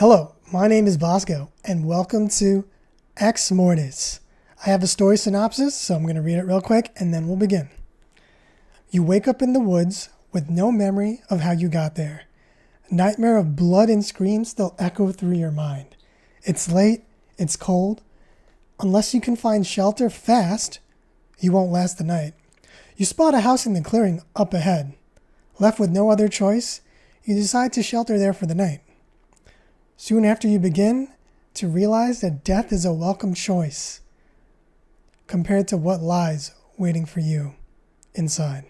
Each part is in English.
Hello, my name is Bosco, and welcome to Exmortis. I have a story synopsis, so I'm going to read it real quick, and then we'll begin. You wake up in the woods with no memory of how you got there. A nightmare of blood and screams still echo through your mind. It's late, it's cold. Unless you can find shelter fast, you won't last the night. You spot a house in the clearing up ahead. Left with no other choice, you decide to shelter there for the night. Soon after, you begin to realize that death is a welcome choice compared to what lies waiting for you inside.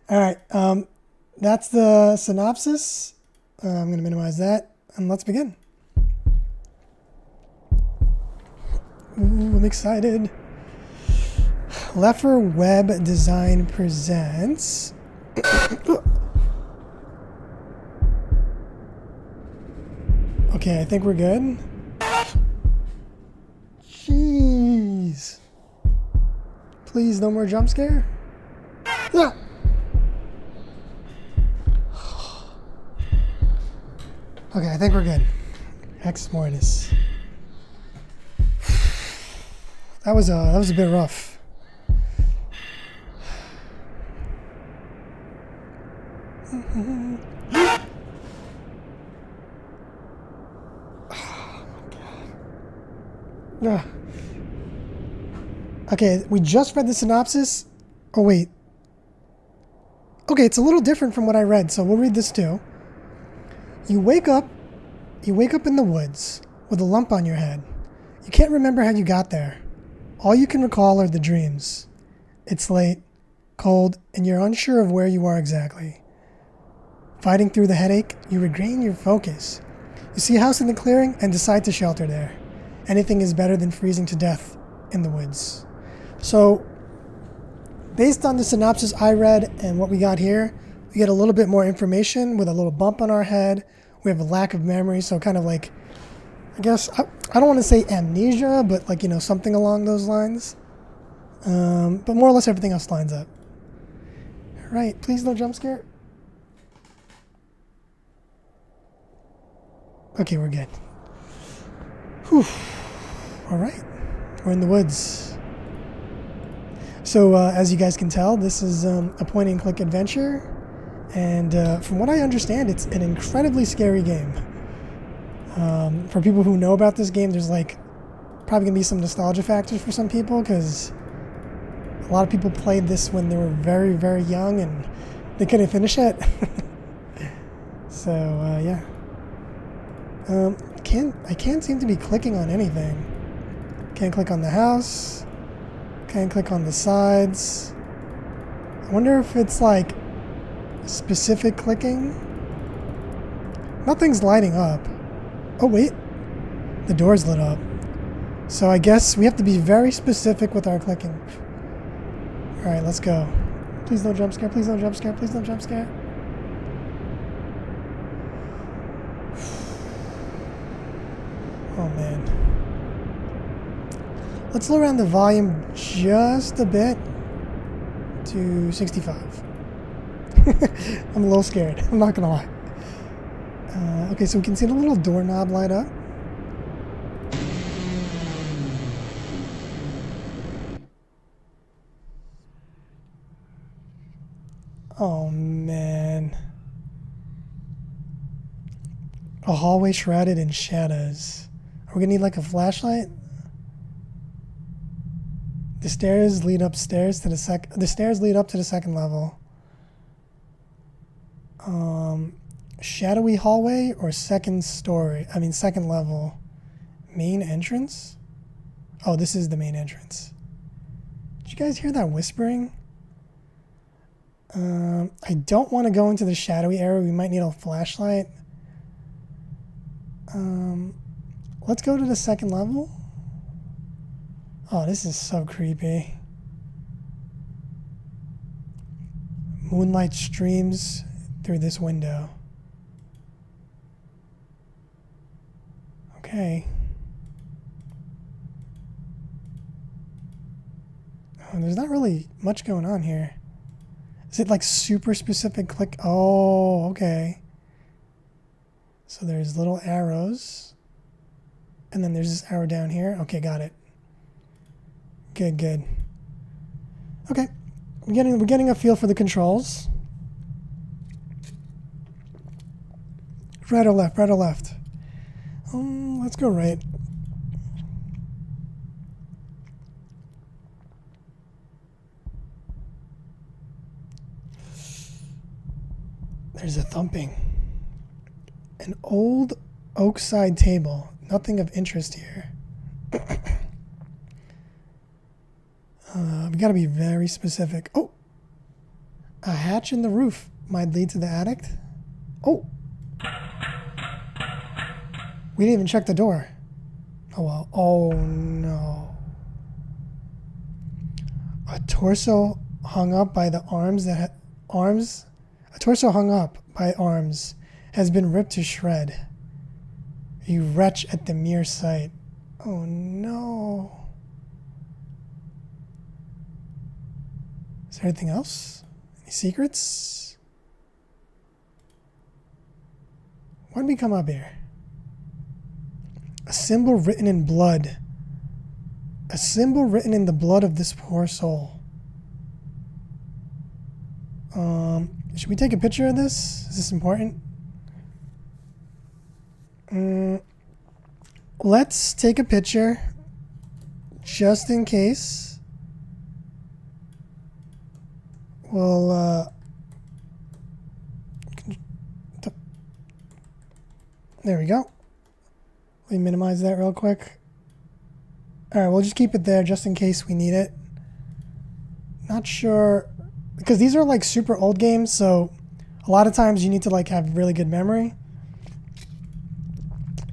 All right, that's the synopsis. I'm going to minimize that, and let's begin. Ooh, I'm excited. LefflerWebDesign presents... Okay, I think we're good. Jeez. Please, no more jump scare. Ah! Okay, I think we're good. Exmortis. That was a bit rough. Okay, we just read the synopsis. Oh, wait. Okay, it's a little different from what I read, so we'll read this too. You wake up in the woods with a lump on your head. You can't remember how you got there. All you can recall are the dreams. It's late, cold, and you're unsure of where you are exactly. Fighting through the headache, you regain your focus. You see a house in the clearing and decide to shelter there. Anything is better than freezing to death in the woods. So, based on the synopsis I read and what we got here, we get a little bit more information with a little bump on our head. We have a lack of memory, so kind of like, I guess, I don't want to say amnesia, but like, something along those lines. But more or less everything else lines up. All right, please no jump scare. Okay, we're good. Whew. All right, we're in the woods. So as you guys can tell, this is a point-and-click adventure, and from what I understand, it's an incredibly scary game. For people who know about this game, there's probably gonna be some nostalgia factors for some people, because a lot of people played this when they were very, very young and they couldn't finish it. So yeah. I can't seem to be clicking on anything. Can't click on the house. Can't click on the sides. I wonder if it's like specific clicking. Nothing's lighting up. Oh wait, the door's lit up. So I guess we have to be very specific with our clicking. All right, let's go. Please don't jump scare. Please don't jump scare. Please don't jump scare. Oh man. Let's lower down the volume just a bit to 65. I'm a little scared, I'm not gonna lie. Okay, so we can see the little doorknob light up. Oh man. A hallway shrouded in shadows. Are we gonna need like a flashlight? The stairs lead upstairs to the stairs lead up to the second level. Shadowy hallway or second level. Main entrance? Oh, this is the main entrance. Did you guys hear that whispering? I don't want to go into the shadowy area. We might need a flashlight. Let's go to the second level. Oh, this is so creepy. Moonlight streams through this window. Okay. Oh, there's not really much going on here. Is it like super specific click? Oh, okay. So there's little arrows. And then there's this arrow down here. Okay, got it. Good, good. Okay. We're getting a feel for the controls. Right or left, right or left? Let's go right. There's a thumping. An old oak side table. Nothing of interest here. We gotta be very specific. Oh! A hatch in the roof might lead to the attic. Oh! We didn't even check the door. Oh well. Oh no. A torso hung up by the arms that a torso hung up by arms has been ripped to shred. You retch at the mere sight. Oh no. Is there anything else? Any secrets? Why did we come up here? A symbol written in blood. A symbol written in the blood of this poor soul. Should we take a picture of this? Is this important? Let's take a picture just in case. Well, there we go. Let me minimize that real quick. Alright, we'll just keep it there just in case we need it. Not sure, because these are like super old games, so a lot of times you need to like have really good memory.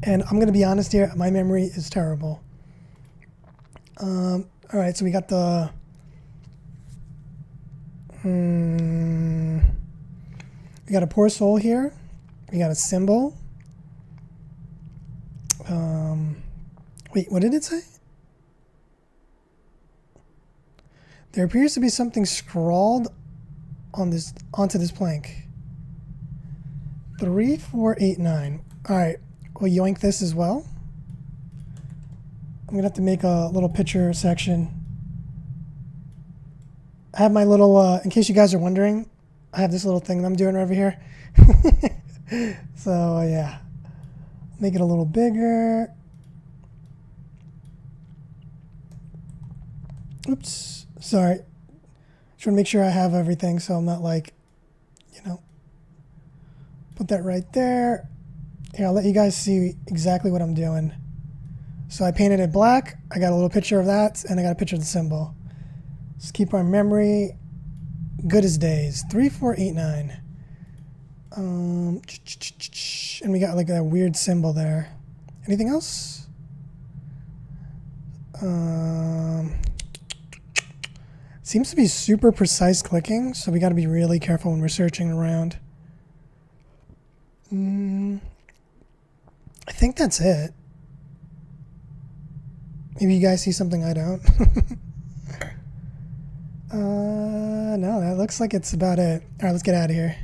And I'm going to be honest here, my memory is terrible. Alright, so we got the... we got a poor soul here. We got a symbol. Wait, what did it say? There appears to be something scrawled on this onto this plank. 3489. Alright, we'll yoink this as well. I'm gonna have to make a little picture section. I have my little, in case you guys are wondering, I have this little thing that I'm doing over here. So, yeah. Make it a little bigger. Oops, sorry. Just want to make sure I have everything so I'm not like, you know. Put that right there. Here, I'll let you guys see exactly what I'm doing. So I painted it black. I got a little picture of that, and I got a picture of the symbol. Let's keep our memory good as days. 3489. And we got like that weird symbol there. Anything else? Seems to be super precise clicking, so we got to be really careful when we're searching around. I think that's it. Maybe you guys see something I don't. No, that looks like it's about it. All right, let's get out of here.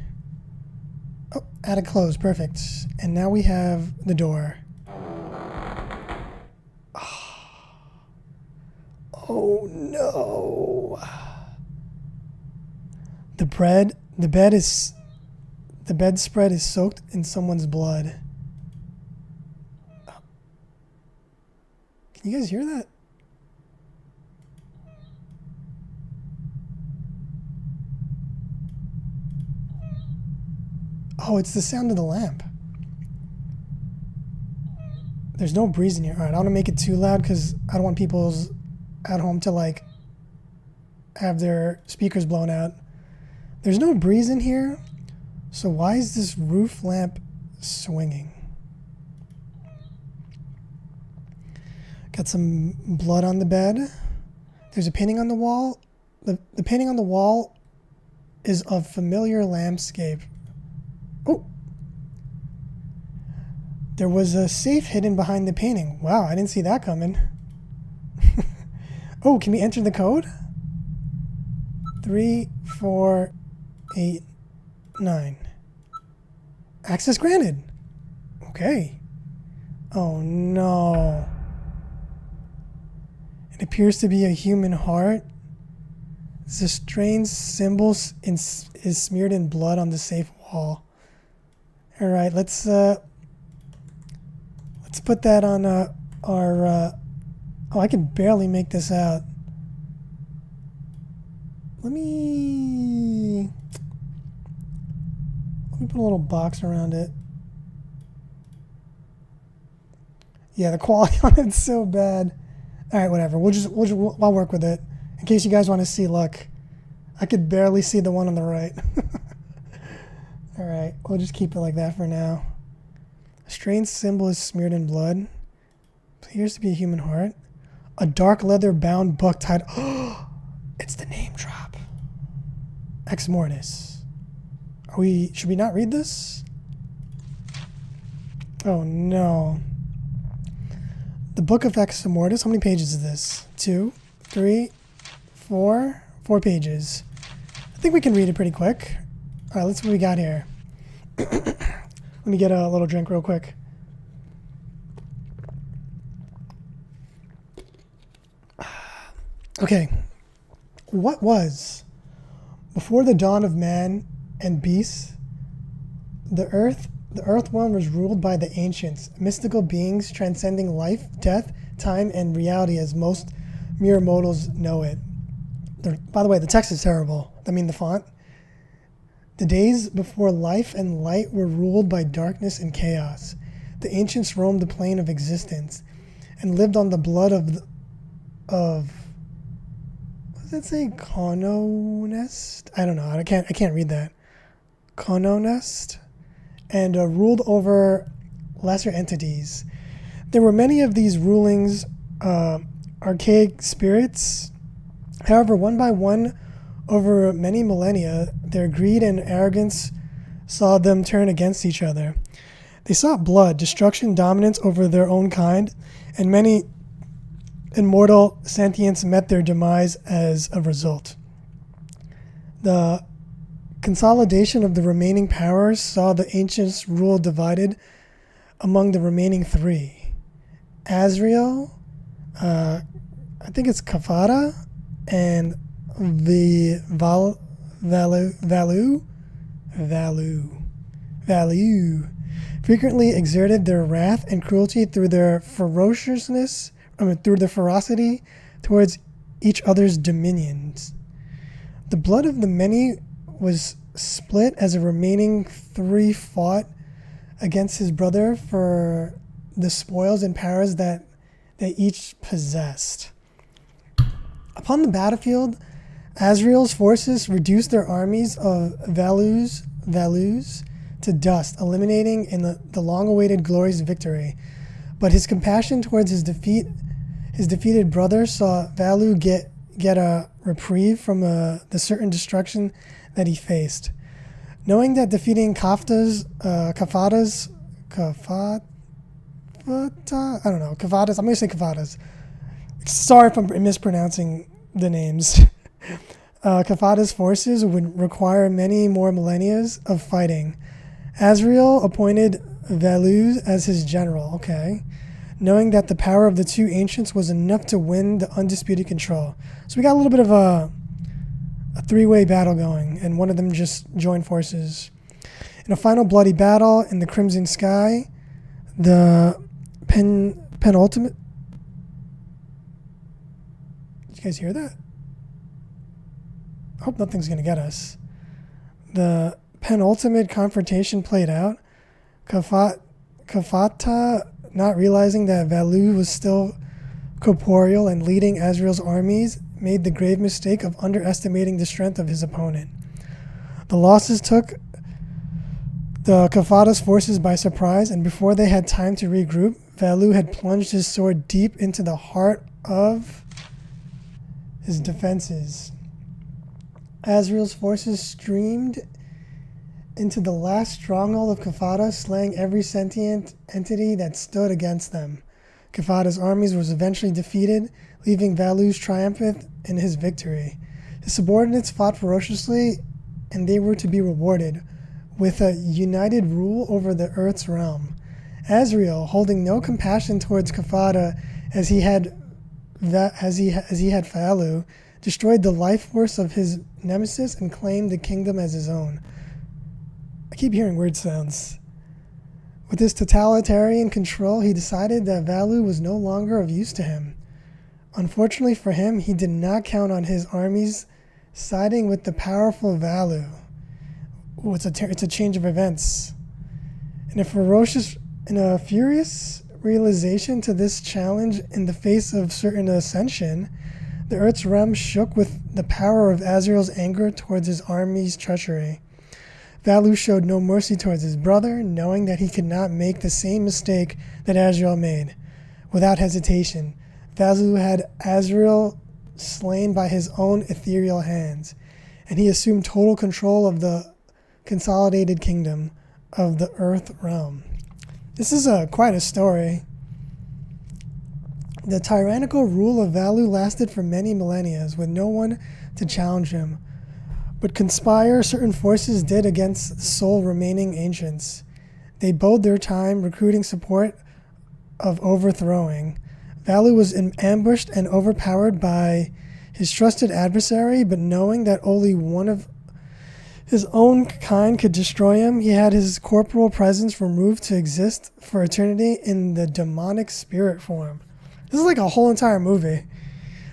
Oh, attic closed. Perfect. And now we have the door. Oh no. The bedspread is soaked in someone's blood. Can you guys hear that? Oh, it's the sound of the lamp. There's no breeze in here. All right, I don't want to make it too loud because I don't want people at home to like have their speakers blown out. There's no breeze in here, so why is this roof lamp swinging? Got some blood on the bed. There's a painting on the wall. The painting on the wall is of familiar landscape. Oh! There was a safe hidden behind the painting. Wow, I didn't see that coming. Oh, can we enter the code? 3489. Access granted. Okay. Oh no. It appears to be a human heart. The strange symbol is smeared in blood on the safe wall. All right, let's put that on our. Oh, I can barely make this out. Let me put a little box around it. Yeah, the quality on it's so bad. All right, whatever. I'll work with it. In case you guys want to see, look, I could barely see the one on the right. All right, we'll just keep it like that for now. A strange symbol is smeared in blood. Appears to be a human heart. A dark leather-bound book titled. Oh, it's the name drop. Exmortis. Should we not read this? Oh no. The Book of Exmortis. How many pages is this? 2, 3, 4. 4 pages. I think we can read it pretty quick. All right, let's see what we got here. Let me get a little drink real quick. Okay. What was, before the dawn of man and beasts, the earthworm was ruled by the ancients, mystical beings transcending life, death, time, and reality as most mere mortals know it. By the way, the text is terrible. I mean, the font. The days before life and light were ruled by darkness and chaos. The ancients roamed the plane of existence and lived on the blood of what does it say? Cononest? I don't know. I can't read that. Cononest, and ruled over lesser entities. There were many of these rulings, archaic spirits. However, one by one, over many millennia, their greed and arrogance saw them turn against each other. They sought blood, destruction, dominance over their own kind, and many immortal sentients met their demise as a result. The consolidation of the remaining powers saw the ancients' rule divided among the remaining 3. Azrael, I think it's Kafada, and the Value frequently exerted their wrath and cruelty through their ferocity towards each other's dominions. The blood of the many was split as the remaining 3 fought against his brother for the spoils and powers that they each possessed. Upon the battlefield, Azrael's forces reduced their armies of Valus to dust, eliminating in the long-awaited glorious victory. But his compassion towards his defeated brother saw Valu get a reprieve from the certain destruction that he faced. Knowing that defeating Kafadas, I'm going to say Kafadas. Sorry if I'm mispronouncing the names. Kafada's forces would require many more millennia of fighting. Azrael appointed Valu as his general, okay, knowing that the power of the 2 ancients was enough to win the undisputed control. So we got a little bit of a 3-way battle going, and one of them just joined forces. In a final bloody battle in the Crimson Sky, the penultimate... Did you guys hear that? I hope nothing's going to get us. The penultimate confrontation played out. Kafata, not realizing that Valu was still corporeal and leading Azrael's armies, made the grave mistake of underestimating the strength of his opponent. The losses took the Kafada's forces by surprise, and before they had time to regroup, Valu had plunged his sword deep into the heart of his defenses. Azrael's forces streamed into the last stronghold of Kafada, slaying every sentient entity that stood against them. Kafada's armies was eventually defeated, leaving Valu's triumphant in his victory. His subordinates fought ferociously, and they were to be rewarded with a united rule over the Earth's realm. Azrael, holding no compassion towards Kafada as he had Falu, destroyed the life force of his nemesis and claimed the kingdom as his own. I keep hearing word sounds. With his totalitarian control, he decided that Valu was no longer of use to him. Unfortunately for him, he did not count on his armies siding with the powerful Valu. Ooh, it's a change of events. In a furious realization to this challenge in the face of certain ascension, the Earth's realm shook with the power of Azrael's anger towards his army's treachery. Valu showed no mercy towards his brother, knowing that he could not make the same mistake that Azrael made. Without hesitation, Valu had Azrael slain by his own ethereal hands, and he assumed total control of the consolidated kingdom of the Earth realm. This is quite a story. The tyrannical rule of Valu lasted for many millennia, with no one to challenge him. But conspire certain forces did against the sole remaining ancients. They bode their time recruiting support of overthrowing. Valu was ambushed and overpowered by his trusted adversary, but knowing that only one of his own kind could destroy him, he had his corporal presence removed to exist for eternity in the demonic spirit form. This is like a whole entire movie.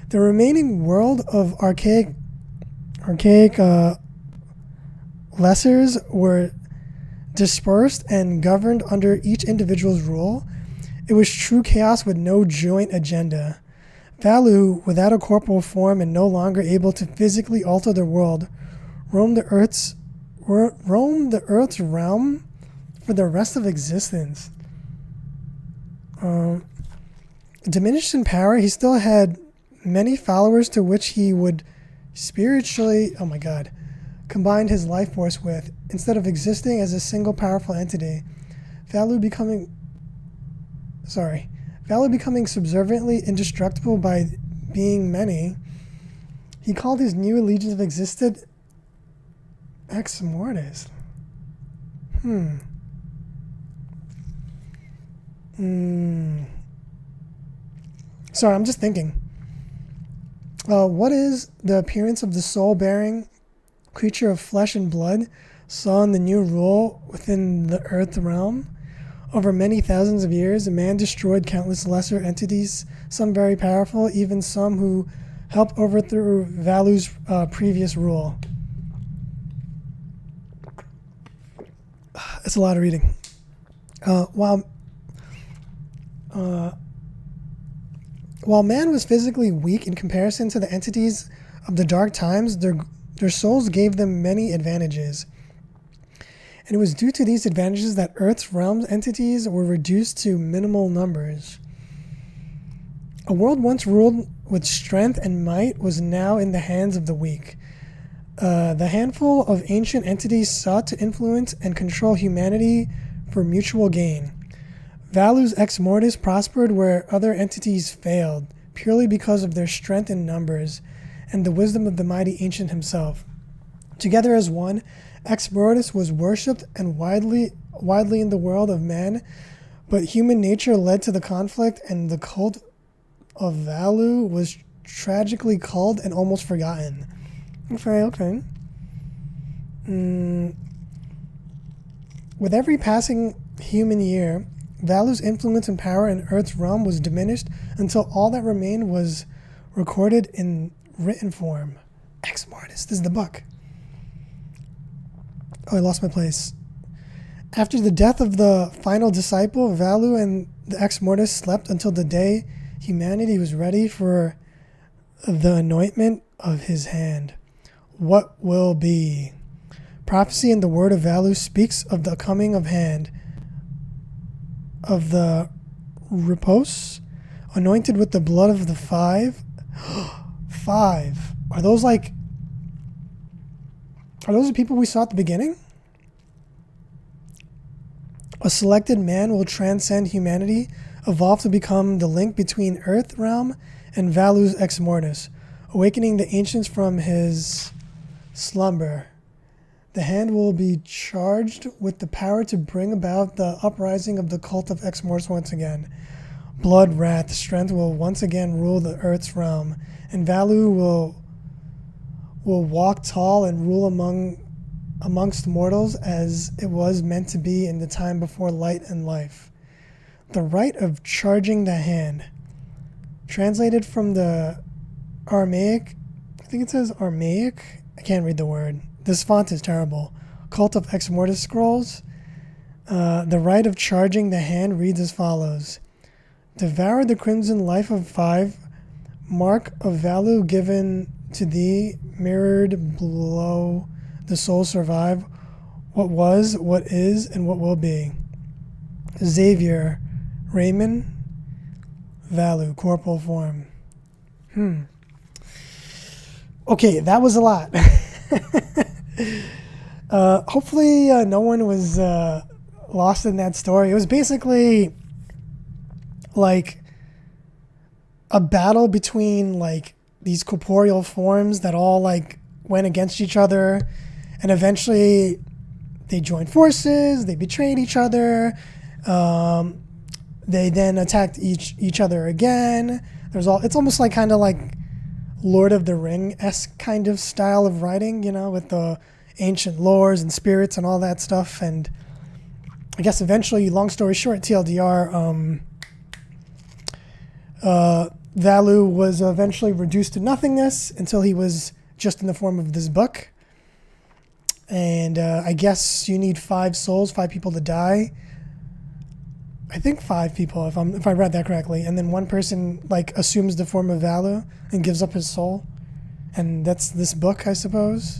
The remaining world of archaic lessers were dispersed and governed under each individual's rule. It was true chaos with no joint agenda. Valu, without a corporal form and no longer able to physically alter the world, roamed the Earth's realm for the rest of existence. Diminished in power, he still had many followers to which he would spiritually, combine his life force with, instead of existing as a single powerful entity. Valu becoming subserviently indestructible by being many, he called his new legions of existed Exmortis. Sorry, I'm just thinking. What is the appearance of the soul-bearing creature of flesh and blood saw in the new rule within the Earth realm? Over many thousands of years, a man destroyed countless lesser entities, some very powerful, even some who helped overthrow Valu's previous rule. It's a lot of reading. While man was physically weak in comparison to the entities of the dark times, their souls gave them many advantages. And it was due to these advantages that Earth's realm entities were reduced to minimal numbers. A world once ruled with strength and might was now in the hands of the weak. The handful of ancient entities sought to influence and control humanity for mutual gain. Valu's Exmortis prospered where other entities failed, purely because of their strength in numbers and the wisdom of the mighty ancient himself. Together as one, Exmortis was worshipped and widely in the world of man, but human nature led to the conflict, and the cult of Valu was tragically culled and almost forgotten. Okay. With every passing human year, Valu's influence and power in Earth's realm was diminished until all that remained was recorded in written form. Exmortis. This is the book. Oh, I lost my place. After the death of the final disciple, Valu and the Exmortis slept until the day humanity was ready for the anointment of his hand. What will be? Prophecy in the word of Valu speaks of the coming of hand of the repose, anointed with the blood of the five. Five. Are those the people we saw at the beginning? A selected man will transcend humanity, evolve to become the link between Earth realm and Valu's Exmortis, awakening the ancients from his slumber. The hand will be charged with the power to bring about the uprising of the cult of Exmortis once again. Blood Wrath, strength will once again rule the Earth's realm, and Valu will walk tall and rule amongst mortals as it was meant to be in the time before light and life. The rite of charging the hand. Translated from the Aramaic, I think it says Aramaic? I can't read the word. This font is terrible. Cult of Exmortis scrolls. The rite of charging the hand reads as follows. Devour the crimson life of 5, mark of value given to thee, mirrored below the soul survive, what was, what is, and what will be. Xavier, Raymond, value, corporal form. Okay, that was a lot. Hopefully no one was lost in that story. It was basically like a battle between like these corporeal forms that all like went against each other, and eventually they joined forces, they betrayed each other, they then attacked each other again. It's almost like kind of like Lord of the Ring-esque kind of style of writing, you know, with the ancient lores and spirits and all that stuff. And I guess eventually, long story short, TLDR, Valu was eventually reduced to nothingness until he was just in the form of this book. And I guess you need 5 souls, 5 people to die. I think 5 people, if I read that correctly. And then one person like assumes the form of Valu and gives up his soul. And that's this book, I suppose.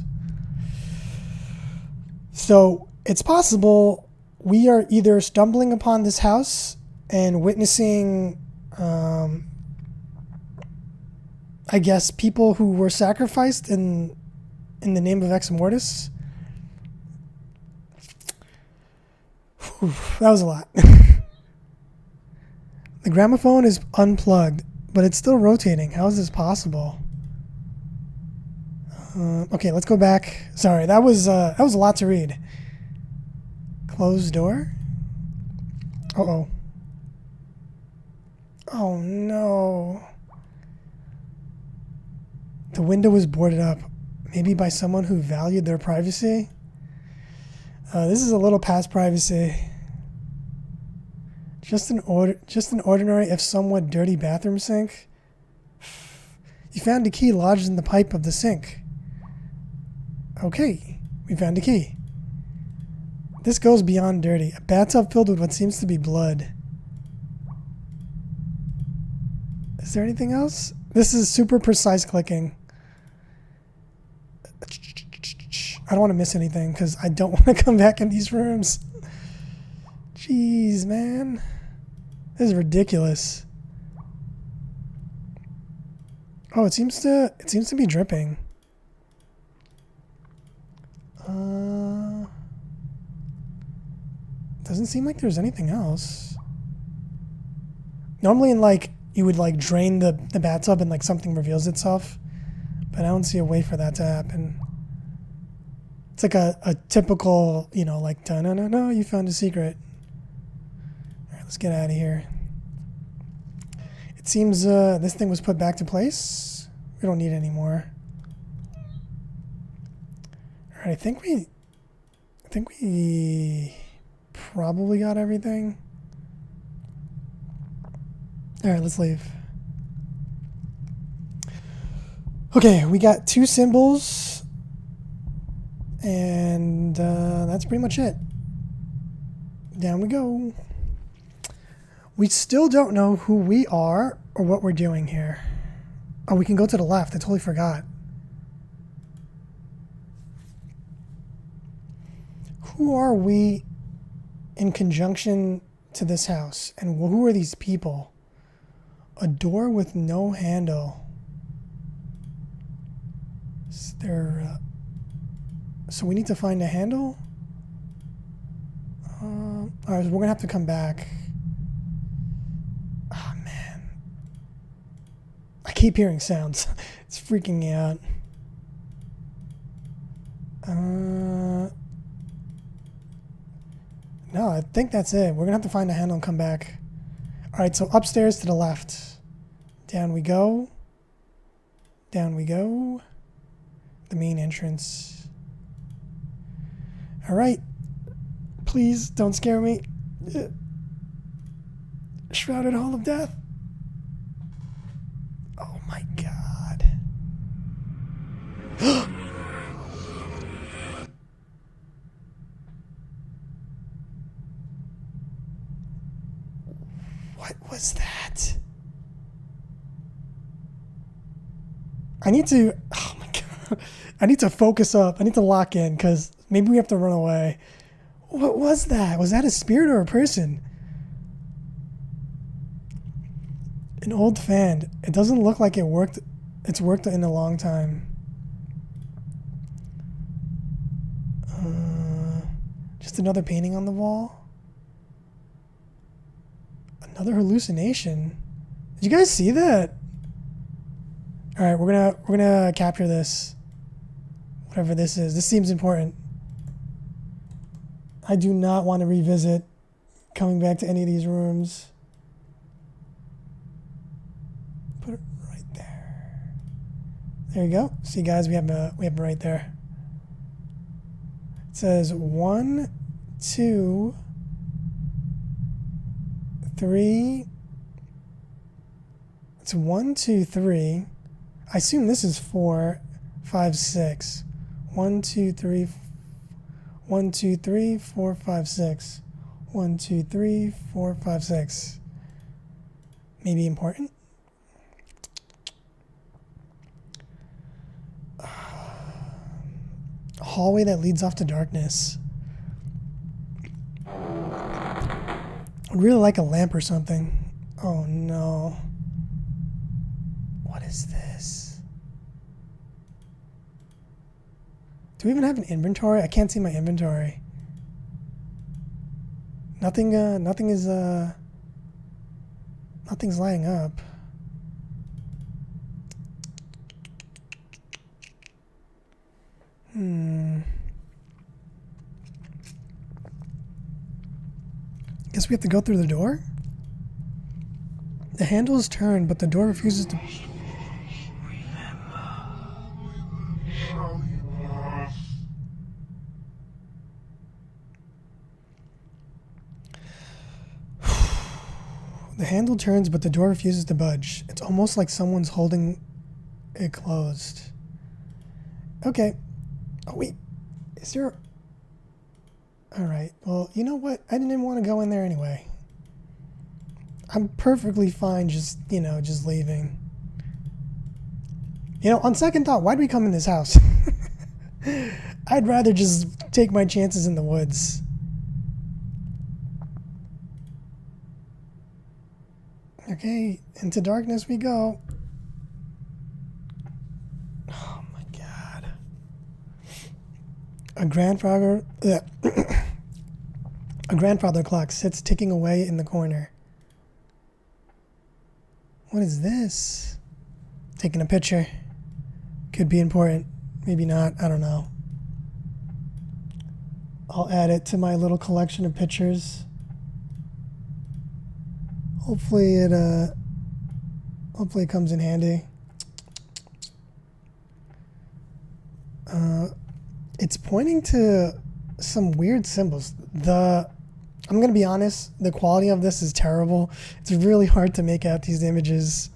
So it's possible we are either stumbling upon this house and witnessing, I guess, people who were sacrificed in the name of Exmortis. Whew, that was a lot. The gramophone is unplugged, but it's still rotating. How is this possible? Okay, let's go back. Sorry, that was a lot to read. Closed door. Uh-oh. Oh no. The window was boarded up, maybe by someone who valued their privacy. This is a little past privacy. Just an ordinary, if somewhat dirty bathroom sink. You found a key lodged in the pipe of the sink. Okay, we found a key. This goes beyond dirty. A bathtub filled with what seems to be blood. Is there anything else? This is super precise clicking. I don't want to miss anything because I don't want to come back in these rooms. Jeez, man. This is ridiculous. Oh, it seems to be dripping. Doesn't seem like there's anything else. Normally you would like drain the bathtub and like something reveals itself, but I don't see a way for that to happen. It's like a typical, you know, like, no, you found a secret. All right, let's get out of here. It seems this thing was put back to place. We don't need it anymore. All right, I think we probably got everything. All right, let's leave. Okay, we got 2 symbols, and that's pretty much it. Down we go. We still don't know who we are or what we're doing here. Oh, we can go to the left. I totally forgot. Who are we in conjunction to this house? And who are these people? A door with no handle. Is there, so we need to find a handle? All right, we're going to have to come back. Oh, man. I keep hearing sounds. It's freaking me out. No, I think that's it. We're gonna have to find a handle and come back. Alright, so upstairs to the left. Down we go. Down we go. The main entrance. Alright. Please don't scare me. Shrouded Hall of Death. Oh my god. What was that? I need to... Oh my god. I need to focus up. I need to lock in because maybe we have to run away. What was that? Was that a spirit or a person? An old fan. It doesn't look like it worked. It's worked in a long time. Just another painting on the wall. Another hallucination. Did you guys see that? All right, we're gonna capture this. Whatever this is. This seems important. I do not want to revisit coming back to any of these rooms. Put it right there. There you go. See, guys, we have it right there. It says 1, 2, 3. It's 1, 2, 3. I assume this is 4, 5, 6. 1, 2, 3. 1, 2, 3, 4, 5, 6. 1, 2, 3, 4, 5, 6. Maybe important. A hallway that leads off to darkness. I'd really like a lamp or something. Oh no. What is this? Do we even have an inventory? I can't see my inventory. Nothing's lighting up. Guess we have to go through the door? The handle is turned, but the door refuses to... The handle turns, but the door refuses to budge. It's almost like someone's holding it closed. Okay. Oh, wait. Is there... Alright. Well, you know what? I didn't even want to go in there anyway. I'm perfectly fine just, just leaving. On second thought, why'd we come in this house? I'd rather just take my chances in the woods. Okay, into darkness we go. Oh my god. A grandfather clock sits ticking away in the corner. What is this? Taking a picture. Could be important. Maybe not. I don't know. I'll add it to my little collection of pictures. Hopefully it comes in handy. It's pointing to some weird symbols. I'm gonna be honest, the quality of this is terrible. It's really hard to make out these images.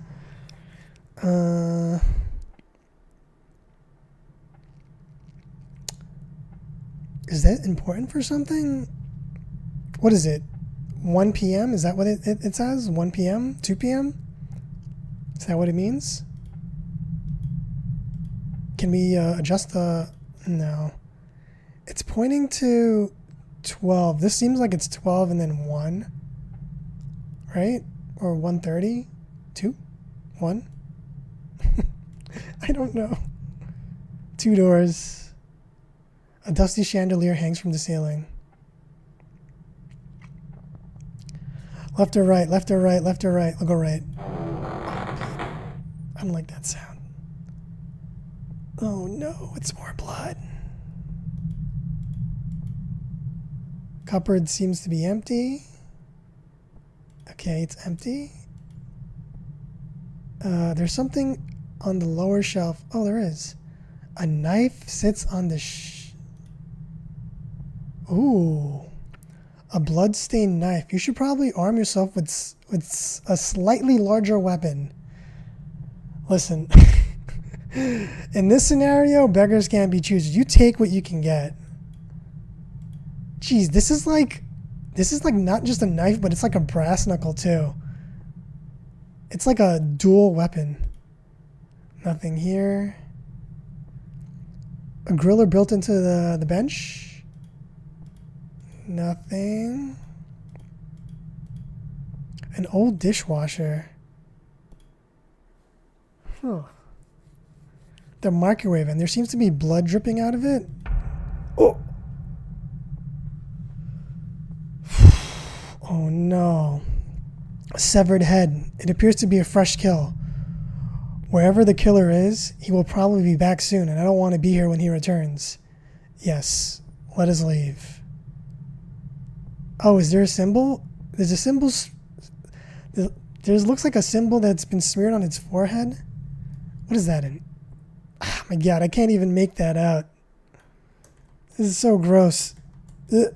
Is that important for something? What is it? 1 p.m.? Is that what it says? 1 p.m.? 2 p.m.? Is that what it means? Can we adjust the... No. It's pointing to 12. This seems like it's 12 and then 1. Right? Or 1:30? 2? 1? I don't know. 2 doors. A dusty chandelier hangs from the ceiling. Left or right, left or right, left or right. I'll go right. I don't like that sound. Oh no, it's more blood. Cupboard seems to be empty. Okay, it's empty. There's something on the lower shelf. Oh, there is. A knife sits on the Ooh. A blood-stained knife. You should probably arm yourself with a slightly larger weapon. Listen. In this scenario, beggars can't be choosers. You take what you can get. Jeez, this is like not just a knife, but it's like a brass knuckle too. It's like a dual weapon. Nothing here. A griller built into the bench. Nothing. An old dishwasher. Huh. The microwave, and there seems to be blood dripping out of it. Oh! Oh no. A severed head. It appears to be a fresh kill. Wherever the killer is, he will probably be back soon, and I don't want to be here when he returns. Yes, let us leave. Oh, is there a symbol? There's a symbol. There looks like a symbol that's been smeared on its forehead. What is that in? Oh my god, I can't even make that out. This is so gross. Ugh.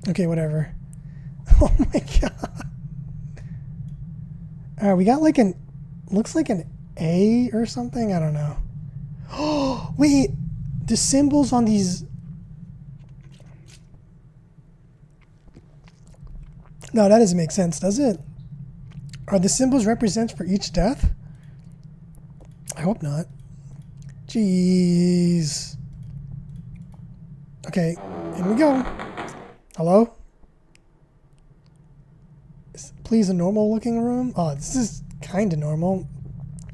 Okay, whatever. Oh my god. Alright, we got like looks like an A or something? I don't know. Oh, wait. The symbols on these... No, that doesn't make sense, does it? Are the symbols represents for each death? I hope not. Jeez. Okay, in we go. Hello? Please, a normal looking room? Oh, this is kind of normal.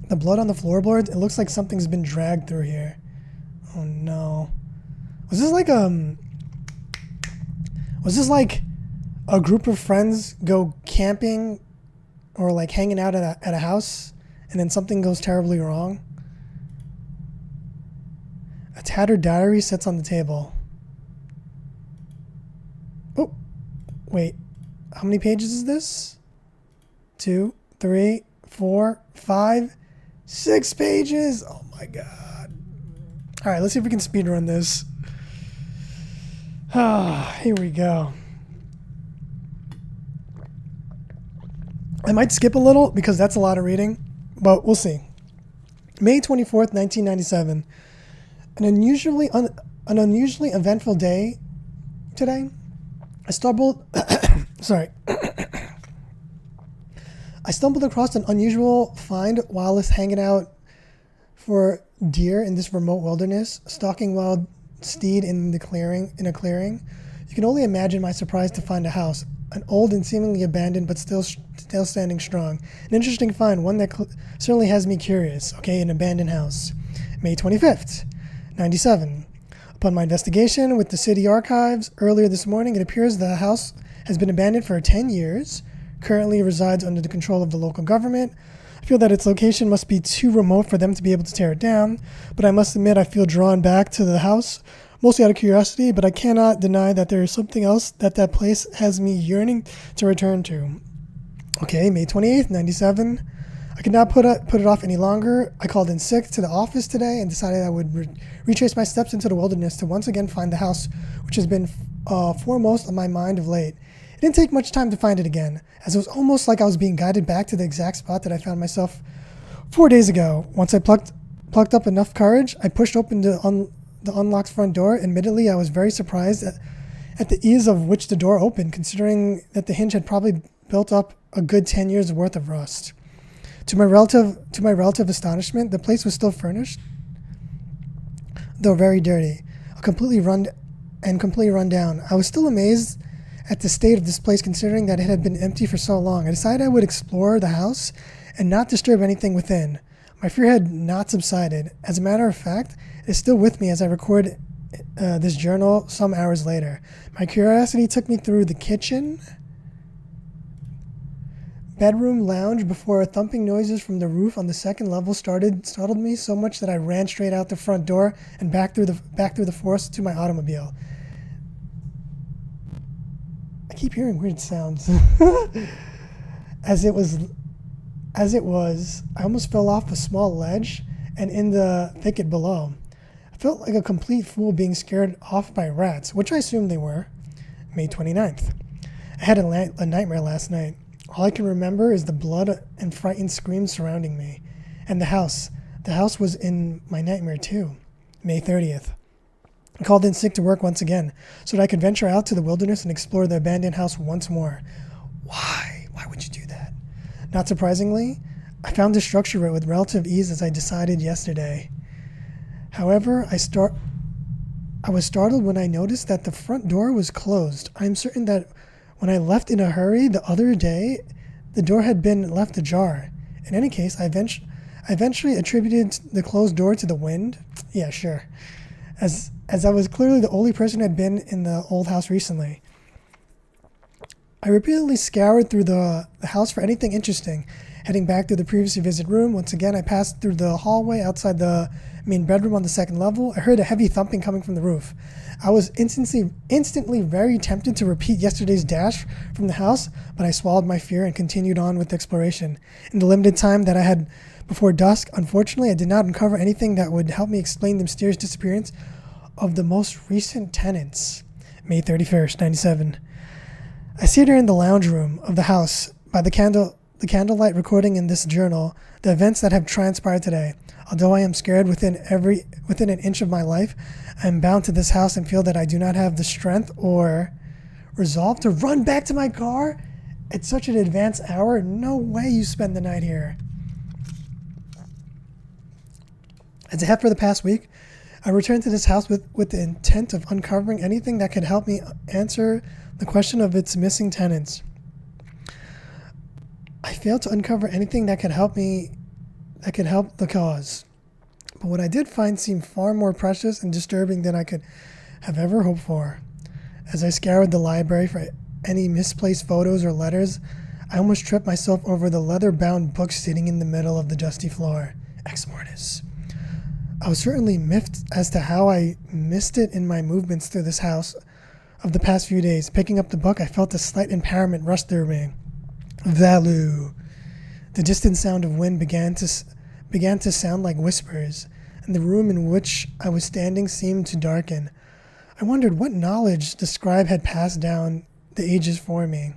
The blood on the floorboards, it looks like something's been dragged through here. Oh no. Was this like a group of friends go camping or like hanging out at a house and then something goes terribly wrong? A tattered diary sits on the table. Oh, wait. How many pages is this? 2, 3, 4, 5, 6 pages. Oh my god. All right, let's see if we can speedrun this. Here we go. I might skip a little because that's a lot of reading, but we'll see. May 24th, 1997. An unusually eventful day today. I stumbled across an unusual find while hanging out for deer in this remote wilderness, stalking wild steed in a clearing. You can only imagine my surprise to find a house, an old and seemingly abandoned but still standing strong. An interesting find, one that certainly has me curious. Okay, an abandoned house. May 25th, 97. Upon my investigation with the city archives earlier this morning, it appears the house has been abandoned for 10 years, currently resides under the control of the local government. I feel that its location must be too remote for them to be able to tear it down, but I must admit I feel drawn back to the house, mostly out of curiosity, but I cannot deny that there is something else that place has me yearning to return to. Okay, May 28th, 97. I could not put it off any longer. I called in sick to the office today and decided I would retrace my steps into the wilderness to once again find the house, which has been foremost on my mind of late. It didn't take much time to find it again, as it was almost like I was being guided back to the exact spot that I found myself 4 days ago. Once I plucked up enough courage, I pushed open the unlocked front door. Admittedly, I was very surprised at the ease of which the door opened, considering that the hinge had probably built up a good 10 years worth of rust. To my relative astonishment, the place was still furnished, though very dirty, completely run down. I was still amazed at the state of this place, considering that it had been empty for so long. I decided I would explore the house and not disturb anything within. My fear had not subsided. As a matter of fact, it is still with me as I record this journal some hours later. My curiosity took me through the kitchen, bedroom, lounge before thumping noises from the roof on the second level startled me so much that I ran straight out the front door and back through the forest to my automobile. keep hearing weird sounds. As it was, I almost fell off a small ledge and in the thicket below. I felt like a complete fool being scared off by rats, which I assumed they were. May 29th. I had a nightmare last night. All I can remember is the blood and frightened screams surrounding me. And the house. The house was in my nightmare too. May 30th. I called in sick to work once again, so that I could venture out to the wilderness and explore the abandoned house once more. Why? Why would you do that? Not surprisingly, I found the structure with relative ease as I decided yesterday. However, I was startled when I noticed that the front door was closed. I am certain that when I left in a hurry the other day, the door had been left ajar. In any case, I eventually attributed the closed door to the wind. Yeah, sure. As I was clearly the only person who had been in the old house recently. I repeatedly scoured through the house for anything interesting. Heading back through the previously visited room, once again I passed through the hallway outside the main bedroom on the second level. I heard a heavy thumping coming from the roof. I was instantly very tempted to repeat yesterday's dash from the house, but I swallowed my fear and continued on with exploration. In the limited time that I had before dusk, unfortunately, I did not uncover anything that would help me explain the mysterious disappearance of the most recent tenants. May 31st, 97. I see her in the lounge room of the house by the candlelight, recording in this journal the events that have transpired today. Although I am scared within an inch of my life, I am bound to this house and feel that I do not have the strength or resolve to run back to my car at such an advanced hour. No way you spend the night here. As I have for the past week, I returned to this house with the intent of uncovering anything that could help me answer the question of its missing tenants. I failed to uncover anything that could help the cause. But what I did find seemed far more precious and disturbing than I could have ever hoped for. As I scoured the library for any misplaced photos or letters, I almost tripped myself over the leather-bound book sitting in the middle of the dusty floor. Exmortis. I was certainly miffed as to how I missed it in my movements through this house of the past few days. Picking up the book, I felt a slight impairment rush through me. Value. The distant sound of wind began to sound like whispers, and the room in which I was standing seemed to darken. I wondered what knowledge the scribe had passed down the ages for me.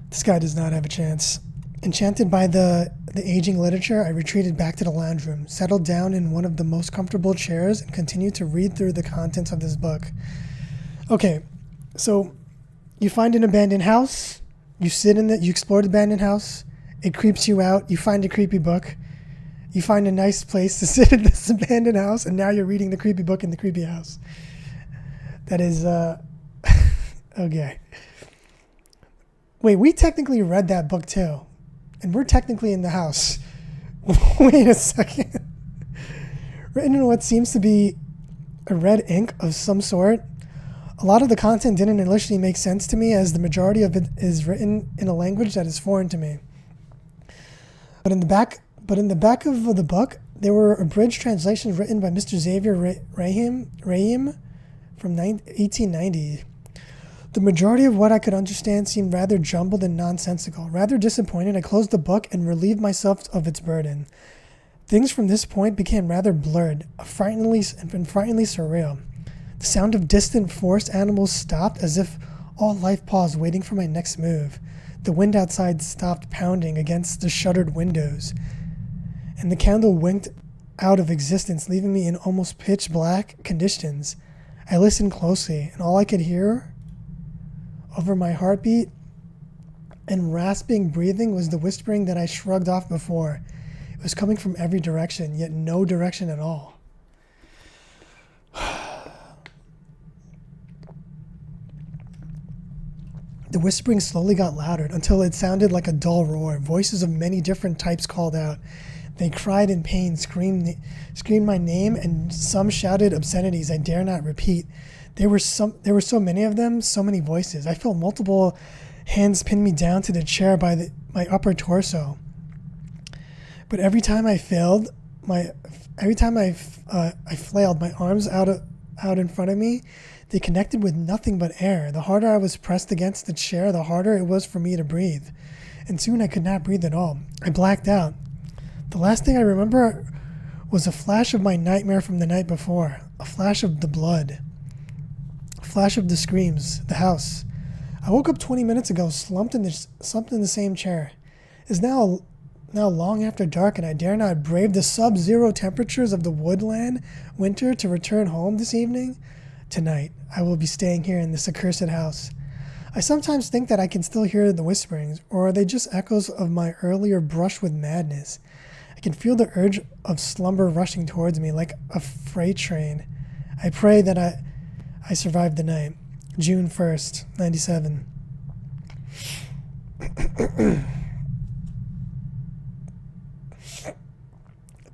This guy does not have a chance. Enchanted by the aging literature, I retreated back to the lounge room, settled down in one of the most comfortable chairs, and continued to read through the contents of this book. Okay, so you find an abandoned house, you explore the abandoned house, it creeps you out, you find a creepy book, you find a nice place to sit in this abandoned house, and now you're reading the creepy book in the creepy house. That is, okay. Wait, we technically read that book too. And we're technically in the house. Wait a second. Written in what seems to be a red ink of some sort. A lot of the content didn't initially make sense to me, as the majority of it is written in a language that is foreign to me. But in the back of the book, there were abridged translations written by Mr. Xavier Rahim from 1890. The majority of what I could understand seemed rather jumbled and nonsensical. Rather disappointed, I closed the book and relieved myself of its burden. Things from this point became rather blurred, frighteningly surreal. The sound of distant forest animals stopped, as if all life paused, waiting for my next move. The wind outside stopped pounding against the shuttered windows, and the candle winked out of existence, leaving me in almost pitch black conditions. I listened closely, and all I could hear over my heartbeat and rasping breathing was the whispering that I shrugged off before. It was coming from every direction, yet no direction at all. The whispering slowly got louder until it sounded like a dull roar. Voices of many different types called out. They cried in pain, screamed my name, and some shouted obscenities I dare not repeat. There were so many of them, so many voices. I felt multiple hands pin me down to the chair by my upper torso. But every time I flailed my arms out in front of me, They connected with nothing but air. The harder I was pressed against the chair, the harder it was for me to breathe. And soon I could not breathe at all. I blacked out. The last thing I remember was a flash of my nightmare from the night before. A flash of the blood. A flash of the screams. The house. I woke up 20 minutes ago, slumped in the same chair. It is now long after dark, and I dare not brave the sub-zero temperatures of the woodland winter to return home this evening. Tonight, I will be staying here in this accursed house. I sometimes think that I can still hear the whisperings, or are they just echoes of my earlier brush with madness? I can feel the urge of slumber rushing towards me like a freight train. I pray that I survived the night. June 1st, 97.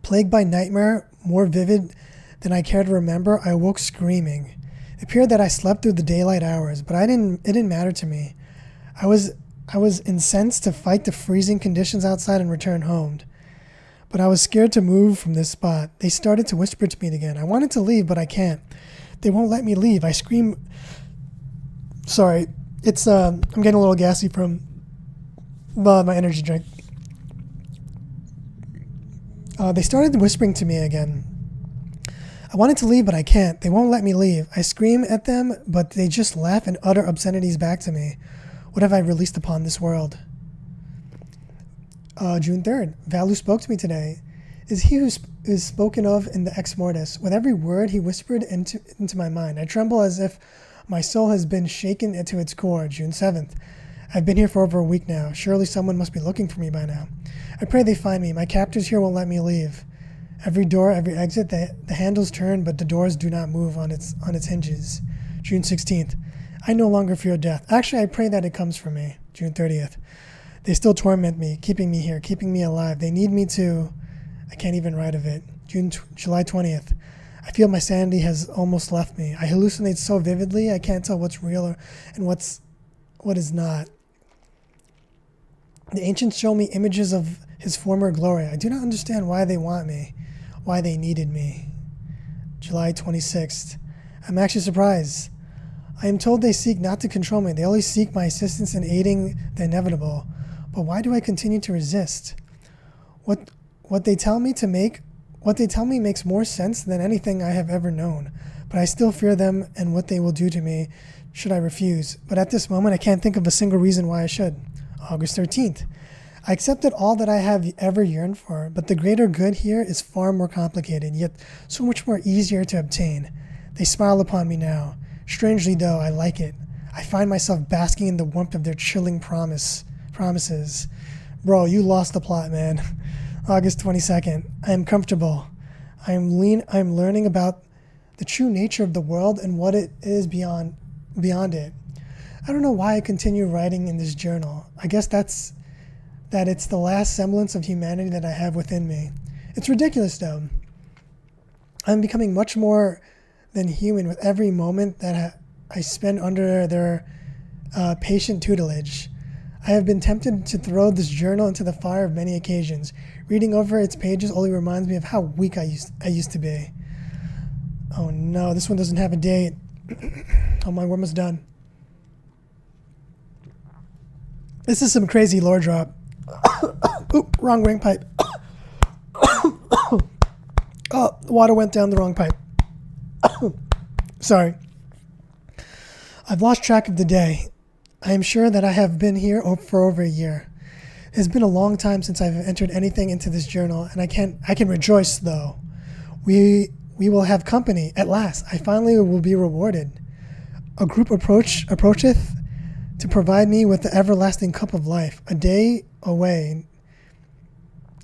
Plagued by nightmare, more vivid than I care to remember, I awoke screaming. It appeared that I slept through the daylight hours, but it didn't matter to me. I was incensed to fight the freezing conditions outside and return home. But I was scared to move from this spot. They started to whisper to me again. I wanted to leave, but I can't. They won't let me leave. I scream. Sorry, it's I'm getting a little gassy from my energy drink. They started whispering to me again. I wanted to leave, but I can't. They won't let me leave. I scream at them, but they just laugh and utter obscenities back to me. What have I released upon this world? June 3rd. Valu spoke to me today. Is he who is spoken of in the Exmortis. With every word he whispered into my mind. I tremble as if my soul has been shaken into its core. June 7th. I've been here for over a week now. Surely someone must be looking for me by now. I pray they find me. My captors here won't let me leave. Every door, every exit, the handles turn, but the doors do not move on its hinges. June 16th. I no longer fear death. Actually, I pray that it comes for me. June 30th. They still torment me, keeping me here, keeping me alive. They need me to... I can't even write of it. July 20th. I feel my sanity has almost left me. I hallucinate so vividly, I can't tell what's real and what is not. The ancients show me images of his former glory. I do not understand why they want me, why they needed me. July 26th. I'm actually surprised. I am told they seek not to control me. They only seek my assistance in aiding the inevitable. But why do I continue to resist? What they tell me makes more sense than anything I have ever known. But I still fear them and what they will do to me should I refuse. But at this moment, I can't think of a single reason why I should. August 13th. I accepted all that I have ever yearned for, but the greater good here is far more complicated, yet so much more easier to obtain. They smile upon me now. Strangely, though, I like it. I find myself basking in the warmth of their chilling promises. Bro, you lost the plot, man. August 22nd. I am comfortable. I am learning about the true nature of the world and what it is beyond it. I don't know why I continue writing in this journal. I guess that it's the last semblance of humanity that I have within me. It's ridiculous, though. I'm becoming much more than human with every moment that I spend under their patient tutelage. I have been tempted to throw this journal into the fire of many occasions. Reading over its pages only reminds me of how weak I used to be. Oh no, this one doesn't have a date. Oh my, we're almost done. This is some crazy lore drop. Oop, wrong ring pipe. Oh, the water went down the wrong pipe. Sorry. I've lost track of the day. I am sure that I have been here for over a year. It has been a long time since I've entered anything into this journal, and I can rejoice, though. We will have company, at last. I finally will be rewarded. A group approacheth to provide me with the everlasting cup of life. A day away.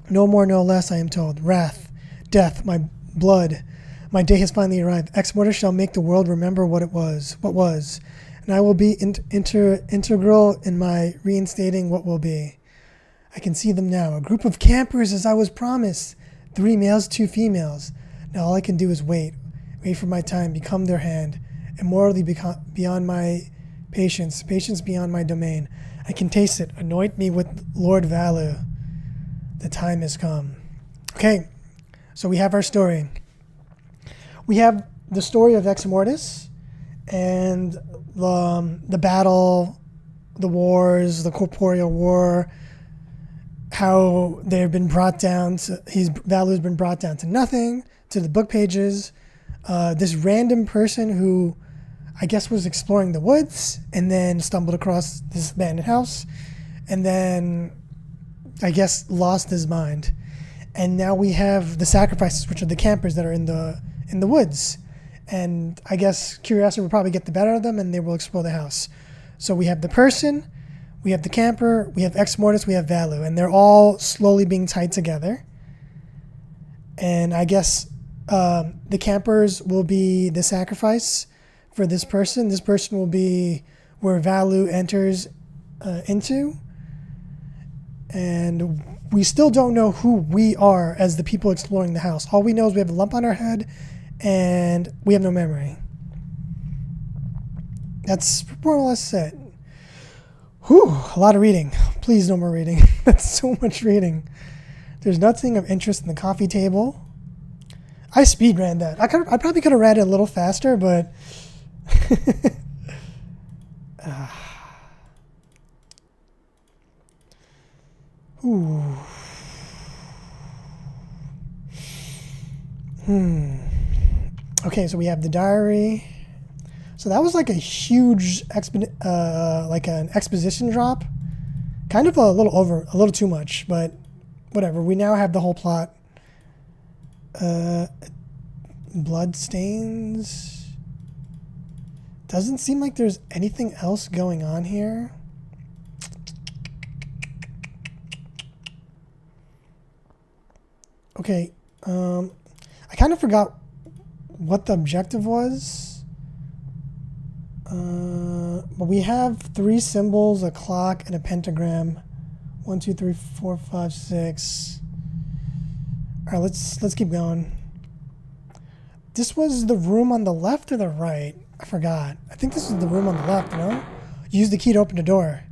No more, no less, I am told. Wrath, death, my blood. My day has finally arrived. Exmortis shall make the world remember what was, and I will be integral in my reinstating what will be. I can see them now. A group of campers as I was promised. 3 males, 2 females. Now all I can do is wait for my time, become their hand, immorally beyond my patience beyond my domain. I can taste it. Anoint me with Lord Valu. The time has come. Okay, so we have our story. We have the story of Exmortis, and the battle, the wars, the corporeal war, how they've been brought down to, his value has been brought down to nothing, to the book pages. This random person who I guess was exploring the woods and then stumbled across this abandoned house and then I guess lost his mind. And now we have the sacrifices, which are the campers that are in the woods. And I guess curiosity will probably get the better of them and they will explore the house. So we have the person, we have the camper, we have Exmortis, we have Valu, and they're all slowly being tied together. And I guess the campers will be the sacrifice for this person. This person will be where Valu enters into. And we still don't know who we are as the people exploring the house. All we know is we have a lump on our head and we have no memory. That's more or less it. Whew, a lot of reading. Please no more reading. That's so much reading. There's nothing of interest in the coffee table. I speed ran that. I probably could have read it a little faster, but ooh. Okay, so we have the diary. So that was like a huge like an exposition drop. Kind of a little too much, but whatever. We now have the whole plot. Blood stains. Doesn't seem like there's anything else going on here. Okay, I kind of forgot what the objective was. But we have 3 symbols, a clock, and a pentagram. 1, 2, 3, 4, 5, 6. All right, let's keep going. This was the room on the left or the right? I forgot. I think this is the room on the left, no? Use the key to open the door.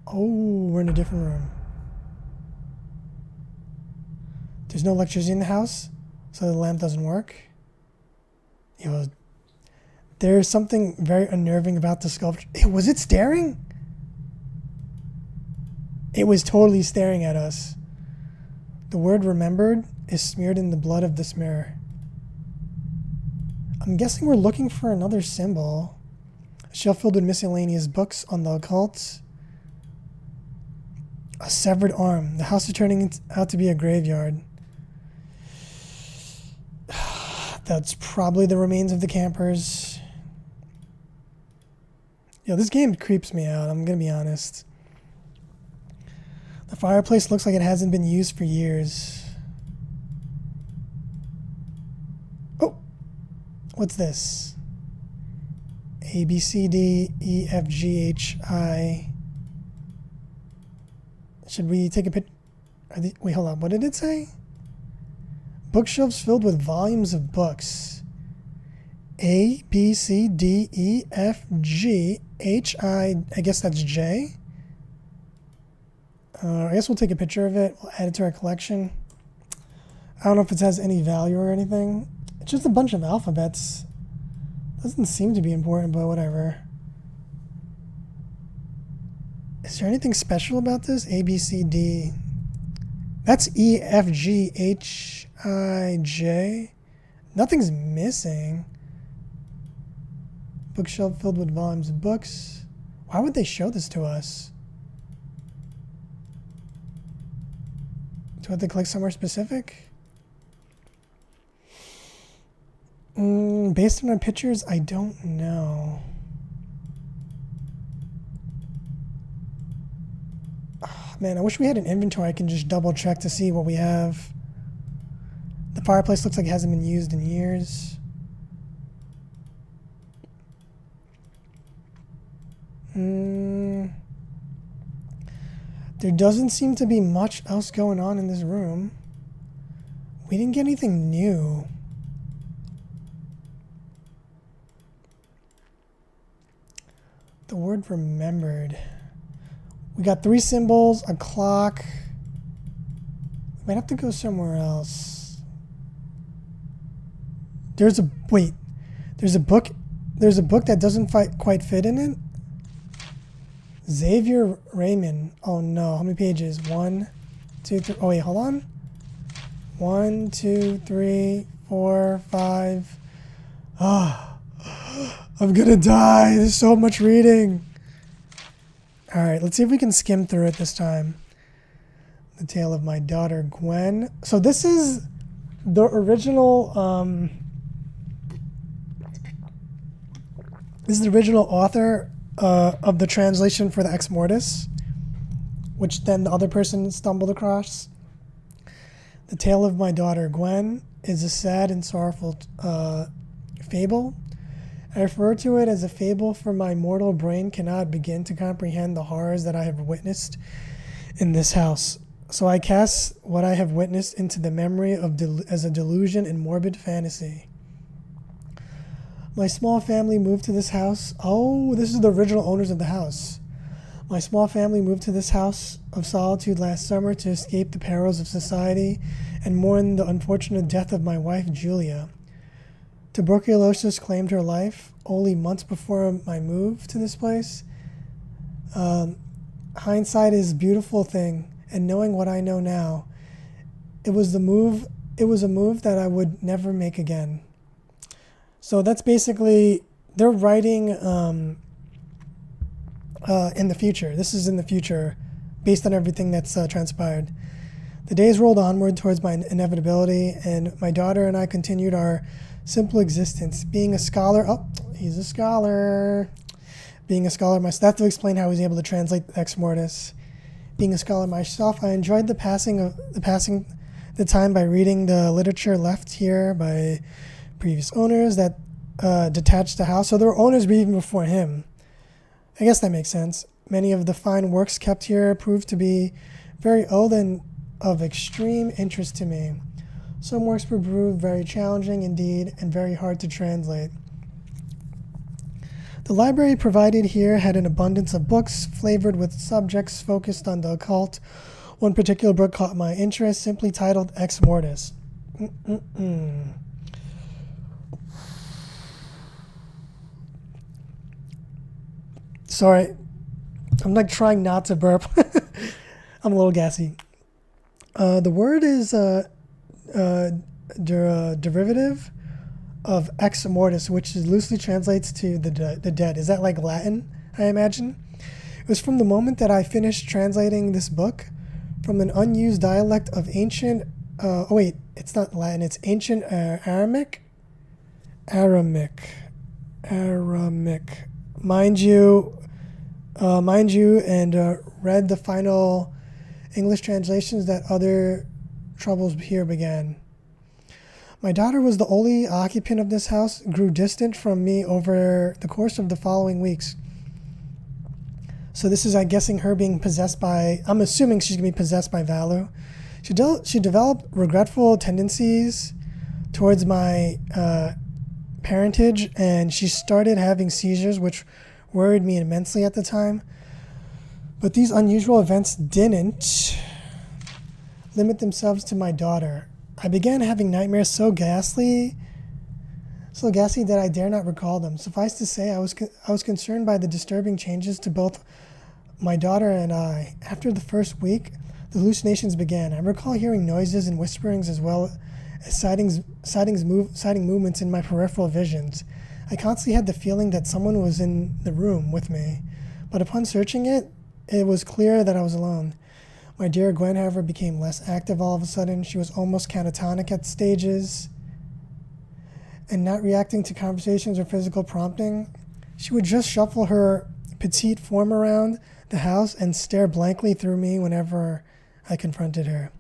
Oh, we're in a different room. There's no electricity in the house, so the lamp doesn't work. There's something very unnerving about the sculpture. Was it staring? It was totally staring at us. The word remembered is smeared in the blood of this mirror. I'm guessing we're looking for another symbol. A shelf filled with miscellaneous books on the occult. A severed arm. The house is turning out to be a graveyard. That's probably the remains of the campers. This game creeps me out, I'm gonna be honest. The fireplace looks like it hasn't been used for years. Oh! What's this? A, B, C, D, E, F, G, H, I. Should we take a picture? Wait, hold on. What did it say? Bookshelves filled with volumes of books. A, B, C, D, E, F, G, H, I guess that's J. I guess we'll take a picture of it. We'll add it to our collection. I don't know if it has any value or anything. It's just a bunch of alphabets. Doesn't seem to be important, but whatever. Is there anything special about this? A, B, C, D. That's E, F, G, H, I, J. Nothing's missing. Bookshelf filled with volumes of books. Why would they show this to us? Do I have to click somewhere specific? Based on our pictures, I don't know. Oh, man, I wish we had an inventory I can just double check to see what we have. The fireplace looks like it hasn't been used in years. There doesn't seem to be much else going on in this room. We didn't get anything new. The word remembered. We got 3 symbols, a clock. We might have to go somewhere else. There's a book There's a book that doesn't quite fit in it. Xavier Raymond. Oh no, how many pages? 1, 2, 3. Oh wait, hold on. 1, 2, 3, 4, 5. Ah, I'm gonna die. There's so much reading. All right, let's see if we can skim through it this time. The Tale of My Daughter Gwen. So this is the original. This is the original author of the translation for the Exmortis, which then the other person stumbled across. The Tale of My Daughter Gwen is a sad and sorrowful fable. I refer to it as a fable, for my mortal brain cannot begin to comprehend the horrors that I have witnessed in this house. So I cast what I have witnessed into the memory of as a delusion and morbid fantasy. My small family moved to this house. Oh, this is the original owners of the house. My small family moved to this house of solitude last summer to escape the perils of society and mourn the unfortunate death of my wife, Julia. Tuberculosis claimed her life only months before my move to this place. Hindsight is a beautiful thing, and knowing what I know now, it was a move that I would never make again. So that's basically, they're writing in the future. This is in the future, based on everything that's transpired. The days rolled onward towards my inevitability, and my daughter and I continued our simple existence. Being a scholar, oh, he's a scholar. Being a scholar myself, I have to explain how he was able to translate Exmortis. Being a scholar myself, I enjoyed the time by reading the literature left here by previous owners that detached the house. So there were owners even before him. I guess that makes sense. Many of the fine works kept here proved to be very old and of extreme interest to me. Some works were proved very challenging indeed and very hard to translate. The library provided here had an abundance of books flavored with subjects focused on the occult. One particular book caught my interest, simply titled Exmortis. Sorry, I'm like trying not to burp. I'm a little gassy. The word is derivative of ex mortis, which loosely translates to the dead. Is that like Latin, I imagine? It was from the moment that I finished translating this book from an unused dialect of ancient, it's not Latin, it's ancient Aramic. Mind you, and read the final English translations that other troubles here began. My daughter was the only occupant of this house, grew distant from me over the course of the following weeks. So this is, I'm guessing, her being possessed by, I'm assuming she's going to be possessed by Valu. She developed regretful tendencies towards my parentage, and she started having seizures, which worried me immensely at the time. But these unusual events didn't limit themselves to my daughter. I began having nightmares so ghastly that I dare not recall them. Suffice to say, I was concerned by the disturbing changes to both my daughter and I. After the first week, the hallucinations began. I recall hearing noises and whisperings as well as sighting movements in my peripheral visions. I constantly had the feeling that someone was in the room with me, but upon searching it was clear that I was alone. My dear Gwen, however, became less active all of a sudden. She was almost catatonic at stages and not reacting to conversations or physical prompting. She would just shuffle her petite form around the house and stare blankly through me whenever I confronted her.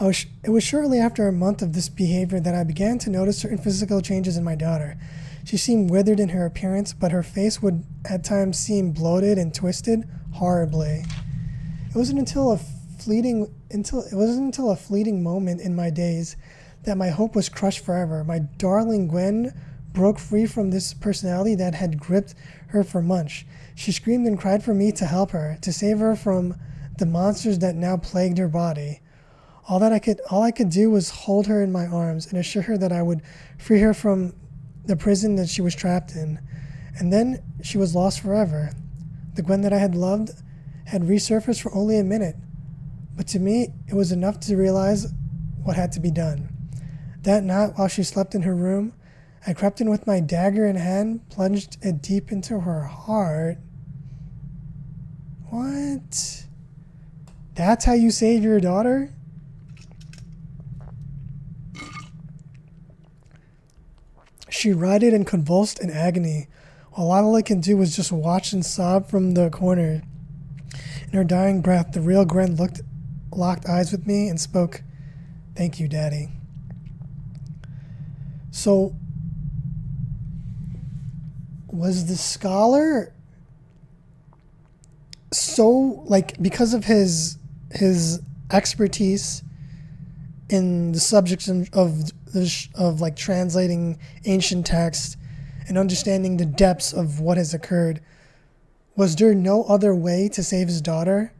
It was shortly after a month of this behavior that I began to notice certain physical changes in my daughter. She seemed withered in her appearance, but her face would at times seem bloated and twisted horribly. It wasn't until a fleeting moment in my days that my hope was crushed forever. My darling Gwen broke free from this personality that had gripped her for months. She screamed and cried for me to help her, to save her from the monsters that now plagued her body. All I could do was hold her in my arms and assure her that I would free her from the prison that she was trapped in, and then she was lost forever. The Gwen that I had loved had resurfaced for only a minute, but to me, it was enough to realize what had to be done. That night, while she slept in her room, I crept in with my dagger in hand, plunged it deep into her heart. What? That's how you save your daughter? She writhed and convulsed in agony, while all I could do was just watch and sob from the corner. In her dying breath, the real Gwen locked eyes with me and spoke, "Thank you, Daddy." So, was the scholar so, like, because of his expertise in the subjects of like translating ancient text and understanding the depths of what has occurred, was there no other way to save his daughter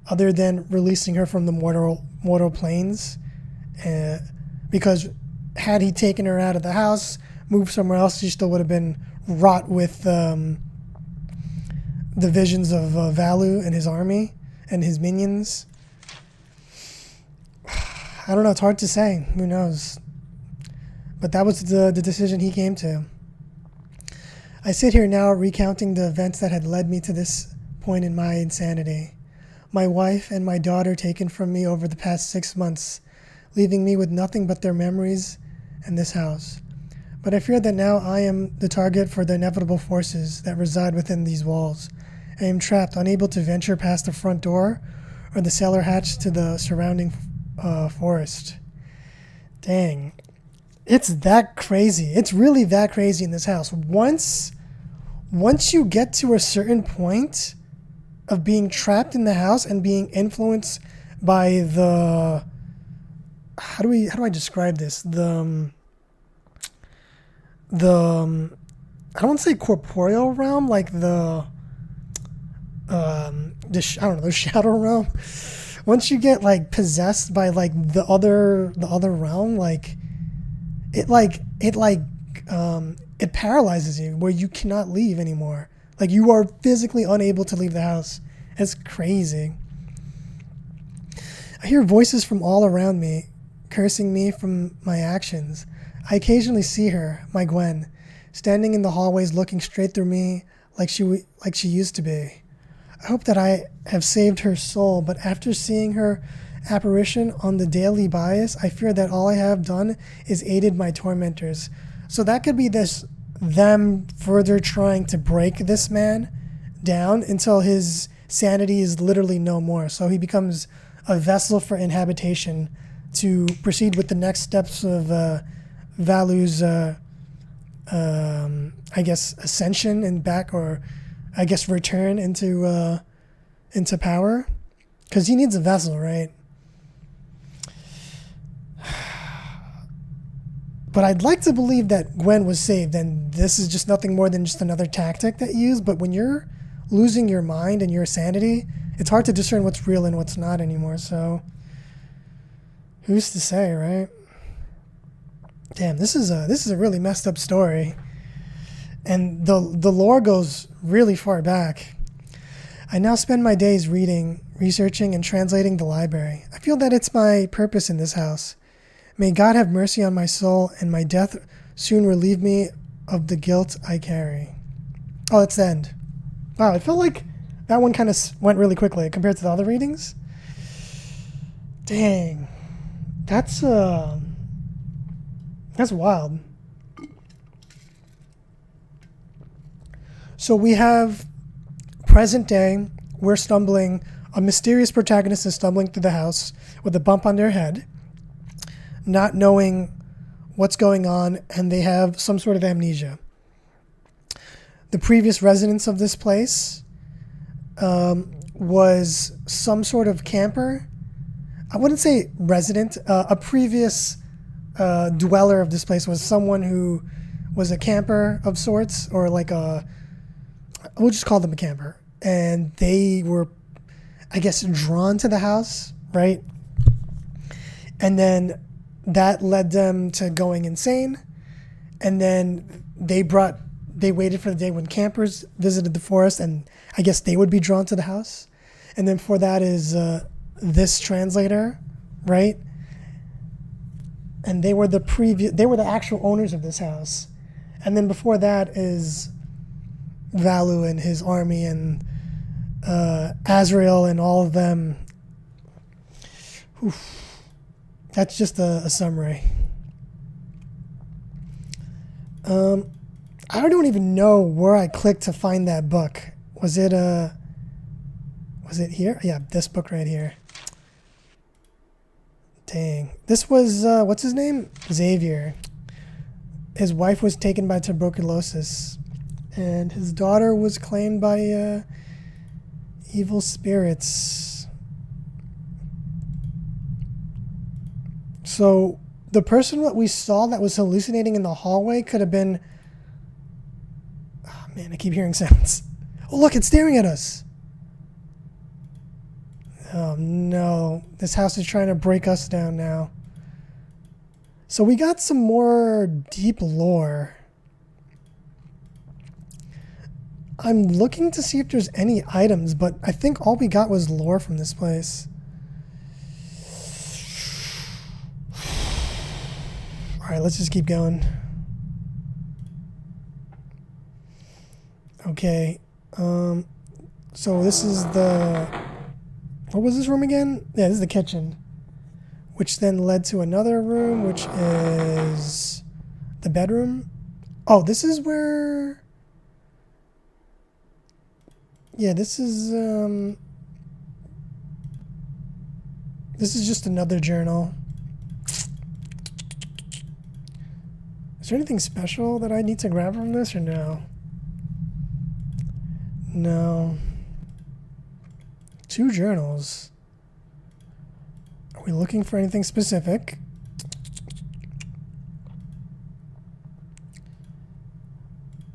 other than releasing her from the mortal planes? Because had he taken her out of the house, moved somewhere else, she still would have been wrought with the visions of Valu and his army and his minions. I don't know. It's hard to say. Who knows? But that was the decision he came to. I sit here now recounting the events that had led me to this point in my insanity. My wife and my daughter taken from me over the past 6 months, leaving me with nothing but their memories and this house. But I fear that now I am the target for the inevitable forces that reside within these walls. I am trapped, unable to venture past the front door or the cellar hatch to the surrounding forest. Dang. It's that crazy. It's really that crazy in this house. Once you get to a certain point of being trapped in the house and being influenced by the... How do I describe this? I don't want to say corporeal realm, like the shadow realm. Once you get like possessed by like the other realm, like it paralyzes you where you cannot leave anymore. Like you are physically unable to leave the house. It's crazy. I hear voices from all around me, cursing me from my actions. I occasionally see her, my Gwen, standing in the hallways looking straight through me like she used to be. I hope that I have saved her soul, but after seeing her apparition on the daily bias, I fear that all I have done is aided my tormentors. So that could be them further trying to break this man down until his sanity is literally no more. So he becomes a vessel for inhabitation to proceed with the next steps of Valu's, I guess, ascension and back, or I guess return into power, because he needs a vessel, right? But I'd like to believe that Gwen was saved, and this is just nothing more than just another tactic that you use. But when you're losing your mind and your sanity, it's hard to discern what's real and what's not anymore. So who's to say, right? Damn, this is a really messed up story, and the lore goes really far back. I now spend my days reading, researching, and translating the library. I feel that it's my purpose in this house. May God have mercy on my soul, and my death soon relieve me of the guilt I carry. Oh, that's the end. Wow, I felt like that one kind of went really quickly compared to the other readings. Dang. That's wild. So we have present day. We're stumbling. A mysterious protagonist is stumbling through the house with a bump on their head, not knowing what's going on, and they have some sort of amnesia. The previous residents of this place was some sort of camper. I wouldn't say resident. A previous dweller of this place was someone who was a camper of sorts, or like we'll just call them a camper. And they were, I guess, drawn to the house, right? And then that led them to going insane. And then they waited for the day when campers visited the forest, and I guess they would be drawn to the house. And then before that is this translator, right? And they were the actual owners of this house. And then before that is Valu and his army and Azrael and all of them. Oof. That's just a summary. I don't even know where I clicked to find that book. Was it here? Yeah, this book right here. Dang. This was, what's his name? Xavier. His wife was taken by tuberculosis, and his daughter was claimed by evil spirits. So the person that we saw that was hallucinating in the hallway could have been... Oh, man, I keep hearing sounds. Oh, look, it's staring at us. Oh, no. This house is trying to break us down now. So we got some more deep lore. I'm looking to see if there's any items, but I think all we got was lore from this place. All right, let's just keep going. Okay. So this is the... What was this room again? Yeah, this is the kitchen. Which then led to another room, which is the bedroom. Oh, this is where... Yeah, this is just another journal. Is there anything special that I need to grab from this or no? No. 2 journals. Are we looking for anything specific?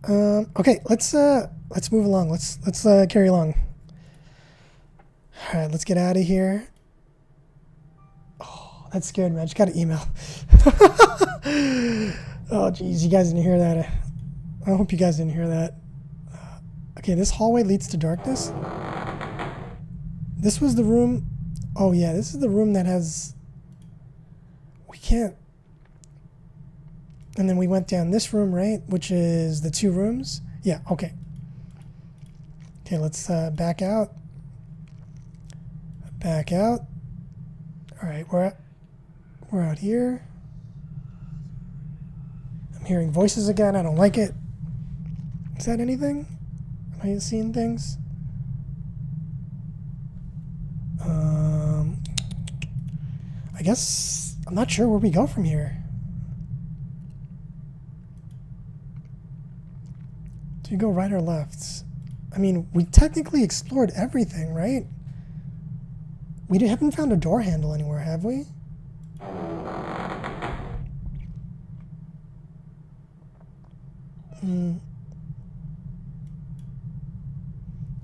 Okay, let's move along. Let's carry along. All right, let's get out of here. Oh, that scared me. I just got an email. Oh, geez, you guys didn't hear that. I hope you guys didn't hear that. Okay, this hallway leads to darkness. This was the room. Oh, yeah, this is the room that has... We can't... And then we went down this room, right? Which is the 2 rooms. Yeah, okay. Okay, let's back out. Back out. All right, we're out here. I'm hearing voices again. I don't like it. Is that anything? Am I seeing things? I guess I'm not sure where we go from here. Do we go right or left? I mean, we technically explored everything, right? We haven't found a door handle anywhere, have we?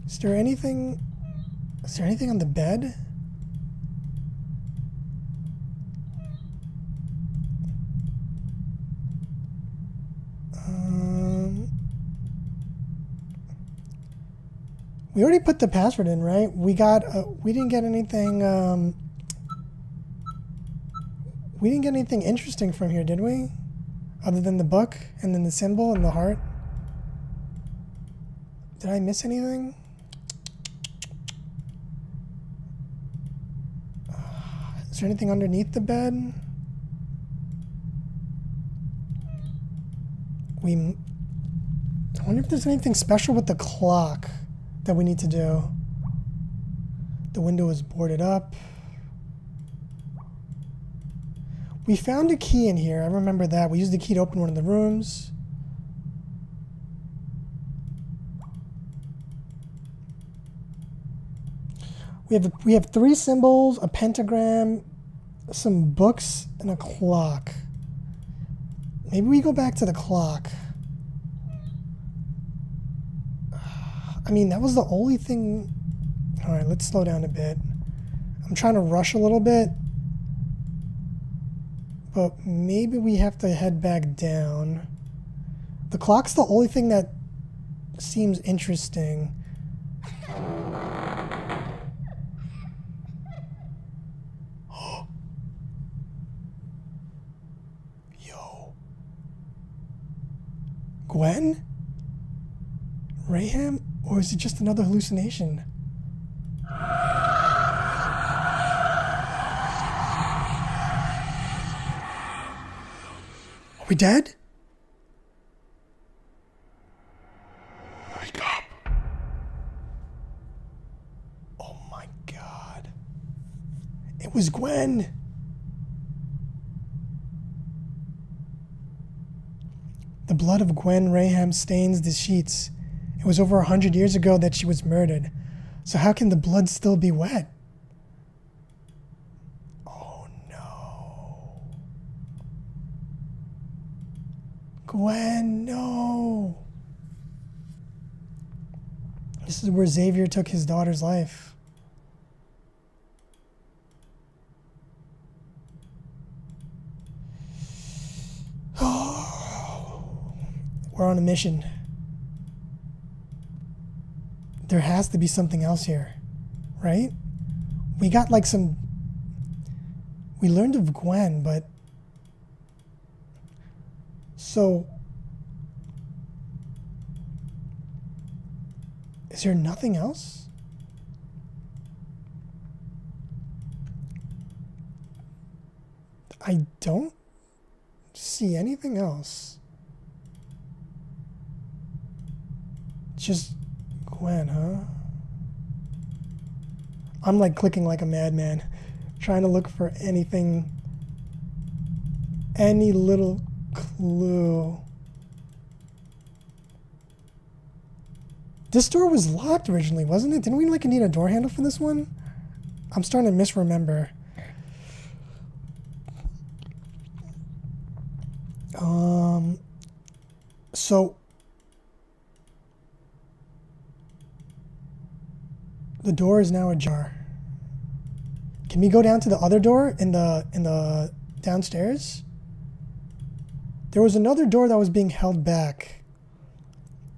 Is there anything on the bed? We already put the password in, right? We didn't get anything, we didn't get anything interesting from here, did we? Other than the book and then the symbol and the heart. Did I miss anything? Is there anything underneath the bed? I wonder if there's anything special with the clock that we need to do. The window is boarded up. We found a key in here. I remember that. We used the key to open one of the rooms. We have 3 symbols, a pentagram, some books, and a clock. Maybe we go back to the clock. I mean, that was the only thing... All right, let's slow down a bit. I'm trying to rush a little bit. But maybe we have to head back down. The clock's the only thing that seems interesting. Yo. Gwen? Raham? Or is it just another hallucination? Are we dead? Wake up. Oh my god. It was Gwen. The blood of Gwen Raham stains the sheets. It was over 100 years ago that she was murdered. So how can the blood still be wet? Oh no. Gwen, no. This is where Xavier took his daughter's life. We're on a mission. There has to be something else here, right? We got like some... We learned of Gwen, but... So... Is there nothing else? I don't see anything else. Just Gwen, huh? I'm like clicking like a madman, trying to look for anything, any little clue. This door was locked originally, wasn't it? Didn't we like need a door handle for this one? I'm starting to misremember. So the door is now ajar. Can we go down to the other door in the downstairs? There was another door that was being held back.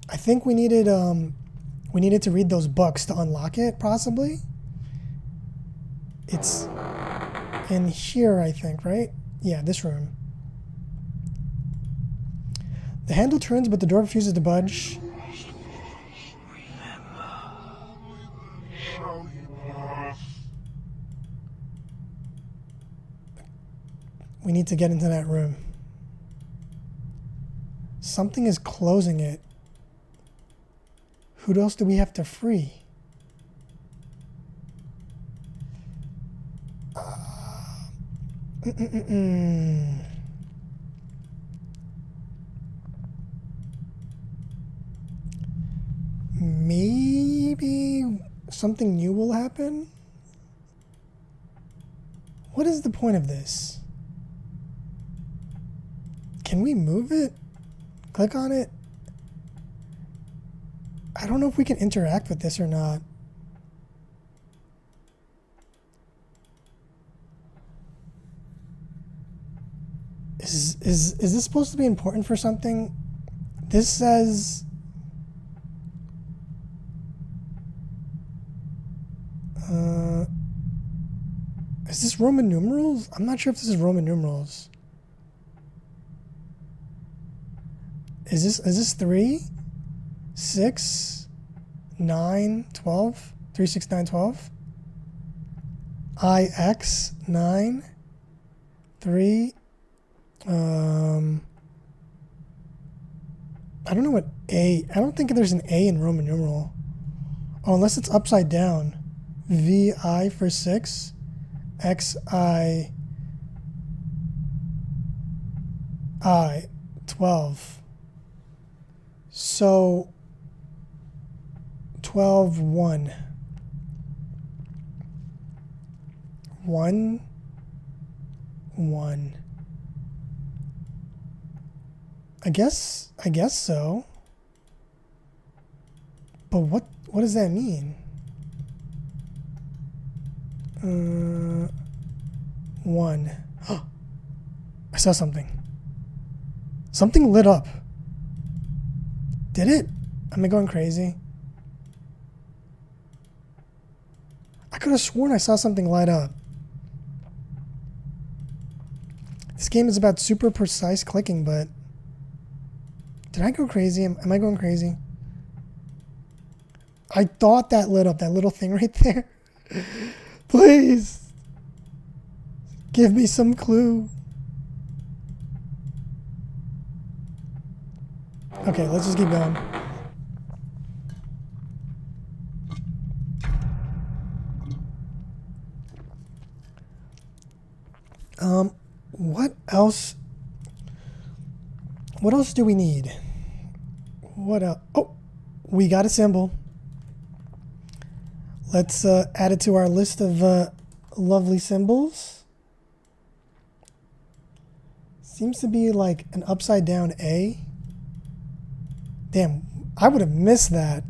I think we needed to read those books to unlock it, possibly. It's in here, I think, right? Yeah, this room. The handle turns, but the door refuses to budge. We need to get into that room. Something is closing it. Who else do we have to free? Maybe something new will happen? What is the point of this? Can we move it? Click on it? I don't know if we can interact with this or not. Is this supposed to be important for something? This says... is this Roman numerals? I'm not sure if this is Roman numerals. Is this 3, 6, 9, 12? 3, 6, 9, 12? IX 9 3 I don't know what A. I don't think there's an A in Roman numeral. Oh, unless it's upside down. VI for 6. XI 12. So 12 1 1 1. I guess so. But what does that mean? 1. I saw something. Something lit up. Did it? Am I going crazy? I could have sworn I saw something light up. This game is about super precise clicking, but... Did I go crazy? Am I going crazy? I thought that lit up, that little thing right there. Please. Give me some clue. Okay, let's just keep going. What else? What else do we need? What else? Oh, we got a symbol. Let's add it to our list of lovely symbols. Seems to be like an upside down A. Damn, I would have missed that.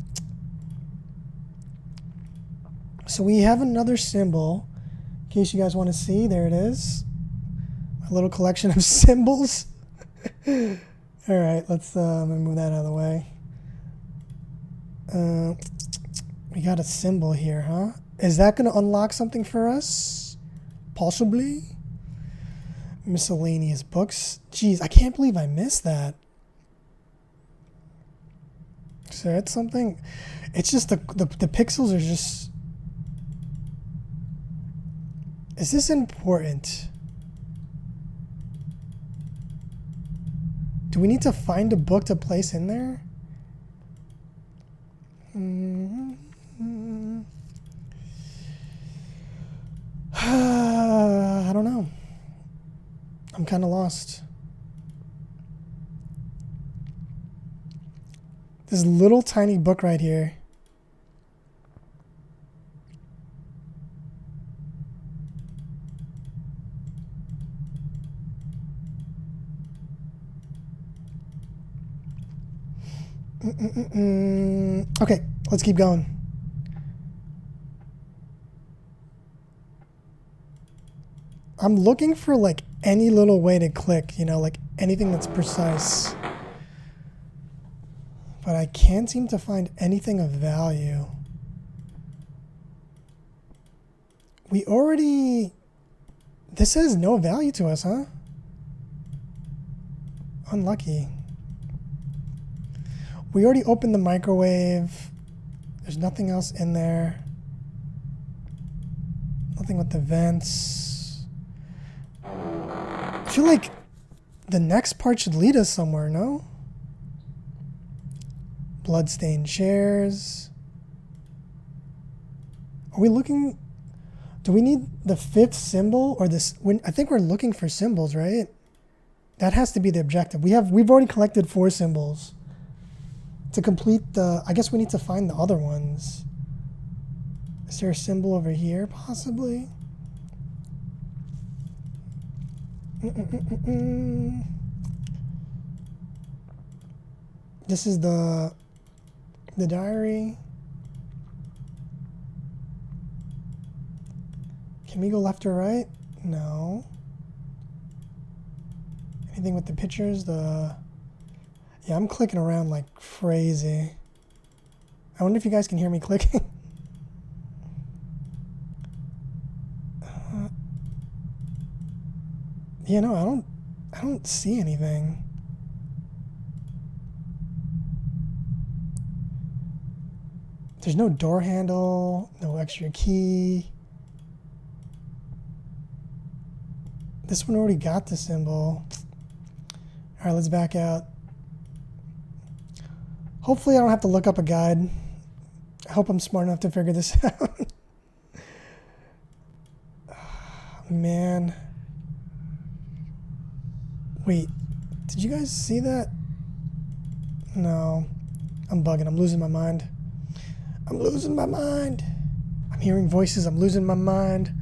So we have another symbol. In case you guys want to see, there it is. My little collection of symbols. Alright, let's move that out of the way. We got a symbol here, huh? Is that going to unlock something for us? Possibly. Miscellaneous books. Jeez, I can't believe I missed that. So it's something. It's just the pixels are just. Is this important? Do we need to find a book to place in there? I don't know. I'm kind of lost. This little tiny book right here. Okay, let's keep going. I'm looking for like any little way to click, you know, like anything that's precise. But I can't seem to find anything of value. We already... This has no value to us, huh? Unlucky. We already opened the microwave. There's nothing else in there. Nothing with the vents. I feel like the next part should lead us somewhere, no? Bloodstained chairs. Are we looking... Do we need the fifth symbol or this? I think we're looking for symbols, right? That has to be the objective. We've already collected 4 symbols. To complete the... I guess we need to find the other ones. Is there a symbol over here, possibly? This is the diary. Can we go left or right? No. Anything with the pictures? Yeah, I'm clicking around like crazy. I wonder if you guys can hear me clicking. Yeah, no, I don't see anything. There's no door handle, no extra key. This one already got the symbol. All right, let's back out. Hopefully I don't have to look up a guide. I hope I'm smart enough to figure this out. Man. Wait, did you guys see that? No. I'm bugging. I'm losing my mind. I'm losing my mind. I'm hearing voices. I'm losing my mind.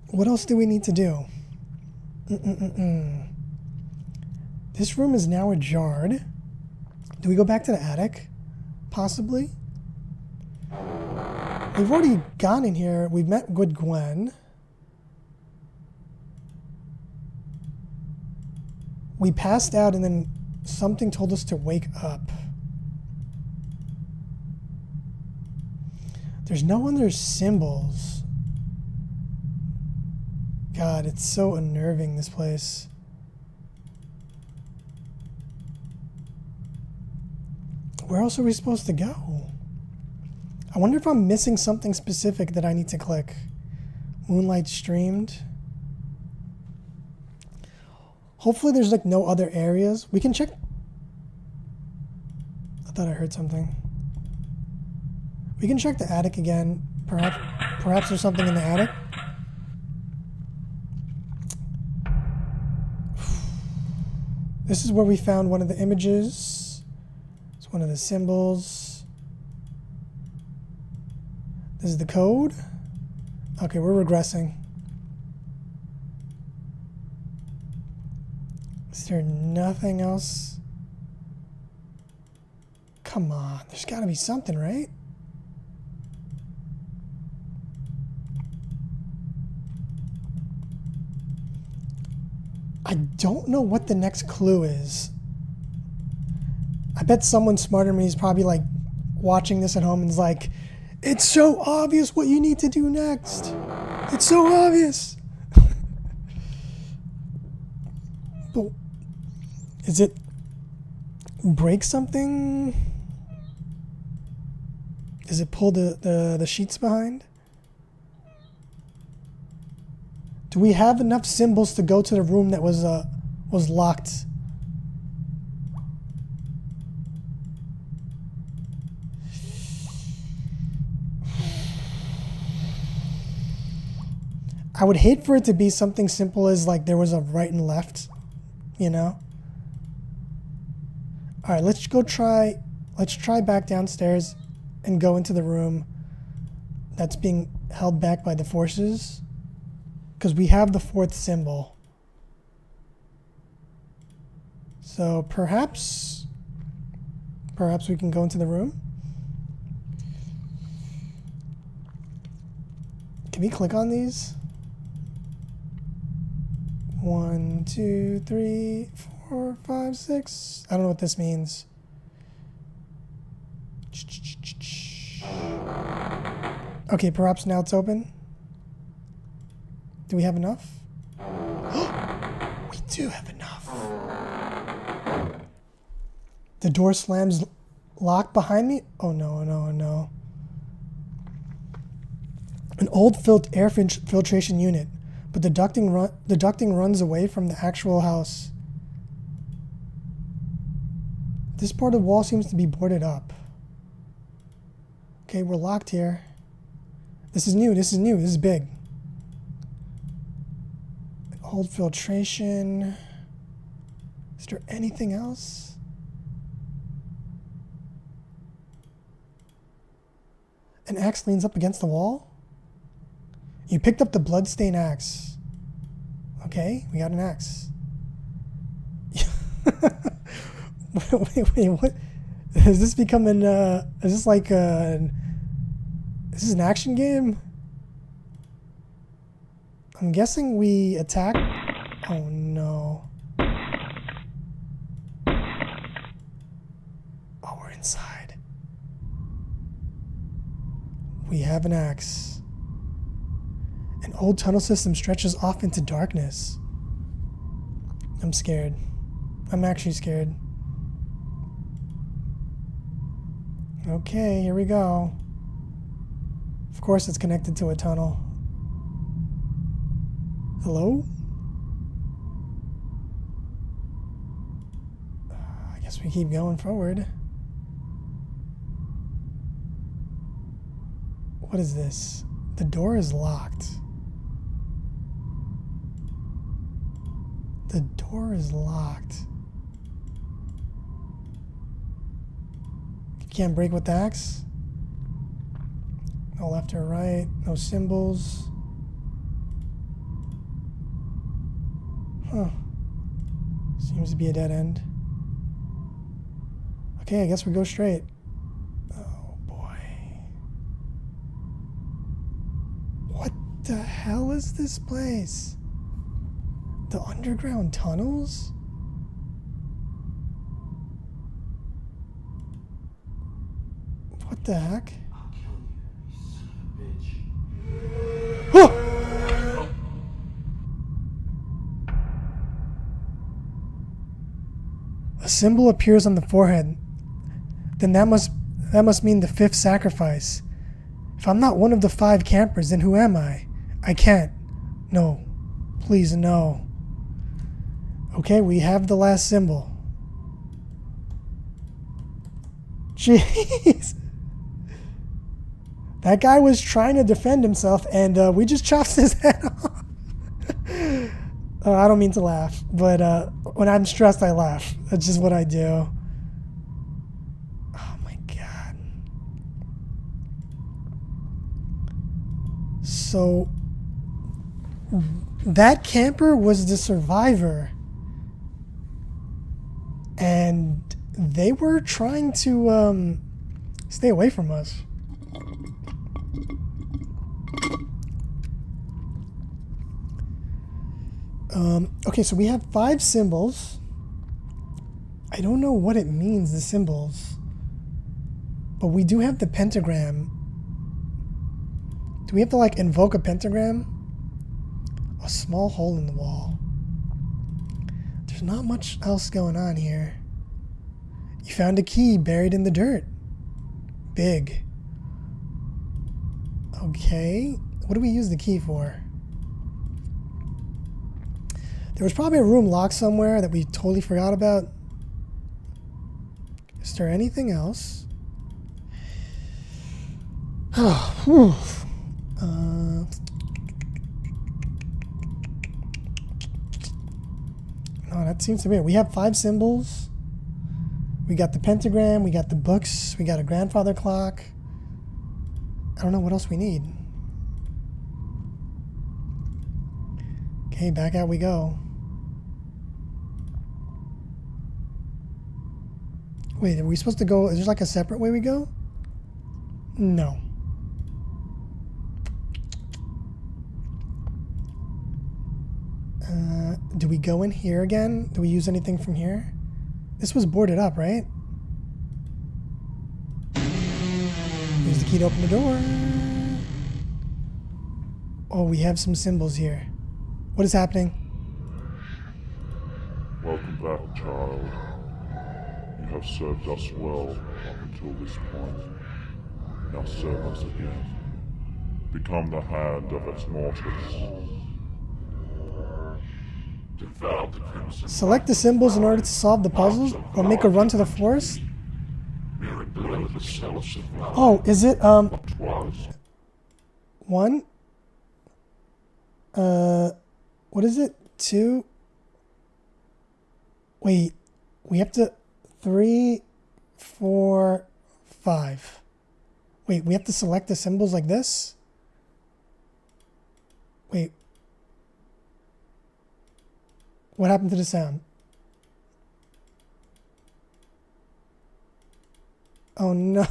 What else do we need to do? This room is now ajar. Do we go back to the attic? Possibly. We've already gone in here. We've met with Gwen. We passed out and then something told us to wake up. There's no other symbols. God, it's so unnerving, this place. Where else are we supposed to go? I wonder if I'm missing something specific that I need to click. Moonlight streamed. Hopefully there's like no other areas. We can check. I thought I heard something. We can check the attic again. Perhaps there's something in the attic. This is where we found one of the images. It's one of the symbols. This is the code. Okay, we're regressing. Is there nothing else? Come on, there's got to be something, right? I don't know what the next clue is. I bet someone smarter than me is probably like watching this at home and is like, it's so obvious what you need to do next. It's so obvious. But is it break something? Does it pull the sheets behind? Do we have enough symbols to go to the room that was locked? I would hate for it to be something simple as like there was a right and left, you know? All right, let's try back downstairs and go into the room that's being held back by the forces. Because we have the fourth symbol. So perhaps we can go into the room. Can we click on these? 1, 2, 3, 4, 5, 6. I don't know what this means. Okay, perhaps now it's open. Do we have enough? We do have enough. The door slams locked behind me? Oh no, no, no. An old air filtration unit, but the ducting runs away from the actual house. This part of the wall seems to be boarded up. Okay, we're locked here. This is new, this is big. Old filtration. Is there anything else? An axe leans up against the wall. You picked up the bloodstained axe. Okay, we got an axe. wait, what? Has this become an, is this like is this an action game? I'm guessing we attack. Oh no. Oh, we're inside. We have an axe. An old tunnel system stretches off into darkness. I'm scared. I'm actually scared. Okay, here we go. Of course it's connected to a tunnel. Hello? I guess we keep going forward. What is this? The door is locked. The door is locked. You can't break with the axe? No left or right, no symbols. Huh. Seems to be a dead end. Okay, I guess we go straight. Oh boy. What the hell is this place? The underground tunnels? the heck? Oh! A symbol appears on the forehead. Then that must mean the 5th sacrifice. If I'm not one of the 5 campers, then who am I? I can't. No. Please, no. Okay, we have the last symbol. Jeez. That guy was trying to defend himself, and we just chopped his head off. I don't mean to laugh, but when I'm stressed, I laugh. That's just what I do. Oh my god. So, that camper was the survivor. And they were trying to stay away from us. Okay, so we have 5 symbols. I don't know what it means, the symbols. But we do have the pentagram. Do we have to, like, invoke a pentagram? A small hole in the wall. There's not much else going on here. You found a key buried in the dirt. Big. Okay. What do we use the key for? There was probably a room locked somewhere that we totally forgot about. Is there anything else? No, that seems to be it. We have 5 symbols. We got the pentagram. We got the books. We got a grandfather clock. I don't know what else we need. Okay, back out we go. Wait, are we supposed to go? Is there like a separate way we go? No. Do we go in here again? Do we use anything from here? This was boarded up, right? Use the key to open the door. Oh, we have some symbols here. What is happening? Welcome back, child. You have served us well up until this point. Now serve us again. Become the hand of Exmortis. Select the symbols in order to solve the puzzles, or make a run to the forest. Oh, is it, 1? What is it? 2? Wait, we have to, 3, 4, 5. Wait, we have to select the symbols like this? Wait. What happened to the sound? Oh no.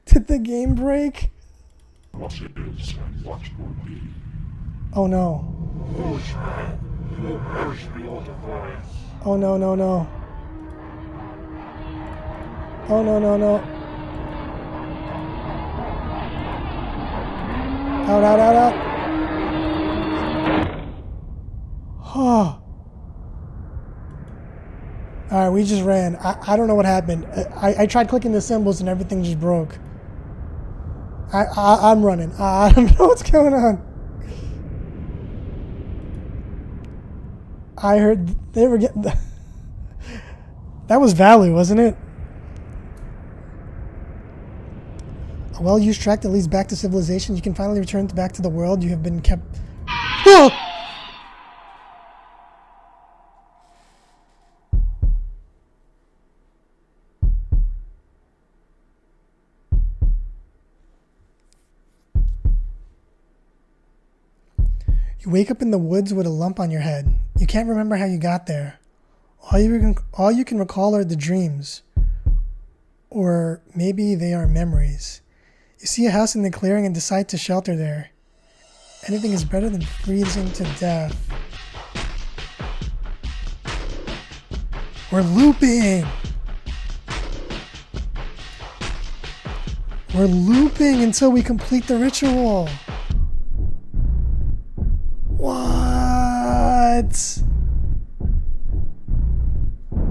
Did the game break? What is and what will be. Oh no. Oh no, no, no. Oh no, no, no. Out, out, out, out. Oh. Alright, we just ran. I don't know what happened. I tried clicking the symbols and everything just broke. I'm running. I don't know what's going on. I heard they were getting... That was value, wasn't it? A well-used track that leads back to civilization. You can finally return back to the world you have been kept... Oh! You wake up in the woods with a lump on your head. You can't remember how you got there. All you can recall are the dreams. Or maybe they are memories. You see a house in the clearing and decide to shelter there. Anything is better than freezing to death. We're looping! We're looping until we complete the ritual. What?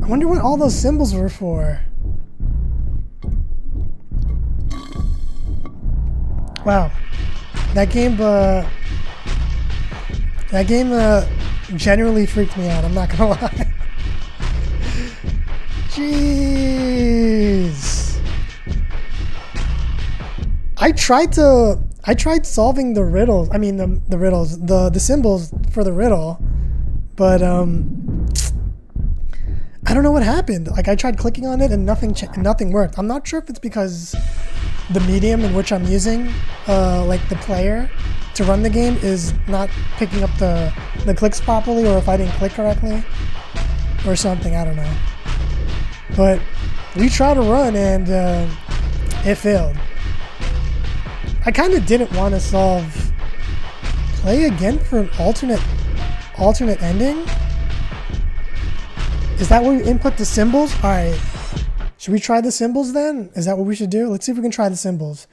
I wonder what all those symbols were for. Wow. That game genuinely freaked me out, I'm not gonna lie. Jeez. I tried solving the riddles. I mean the riddles, the symbols for the riddle, but I don't know what happened. Like I tried clicking on it and nothing worked. I'm not sure if it's because the medium in which I'm using, like the player to run the game, is not picking up the clicks properly, or if I didn't click correctly or something. I don't know. But we tried to run and it failed. I kind of didn't want to solve play again for an alternate ending. Is that where we input the symbols? All right. Should we try the symbols then? Is that what we should do? Let's see if we can try the symbols.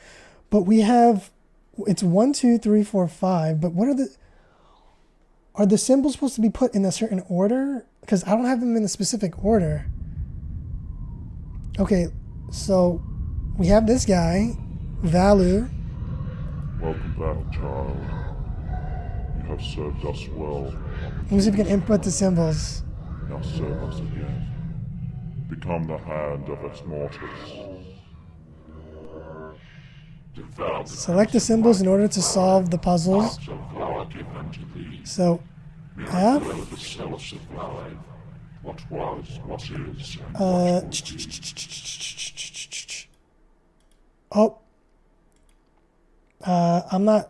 But we have, it's 1, 2, 3, 4, 5. But what are the symbols supposed to be put in a certain order? Because I don't have them in a specific order. Okay, so we have this guy, Valu. Welcome back, child. You have served us well. Let me see if we can input the symbols. Now serve us again. Become the hand of Exmortis. Select the symbols in order to solve the puzzles. So, F. Oh. I'm not.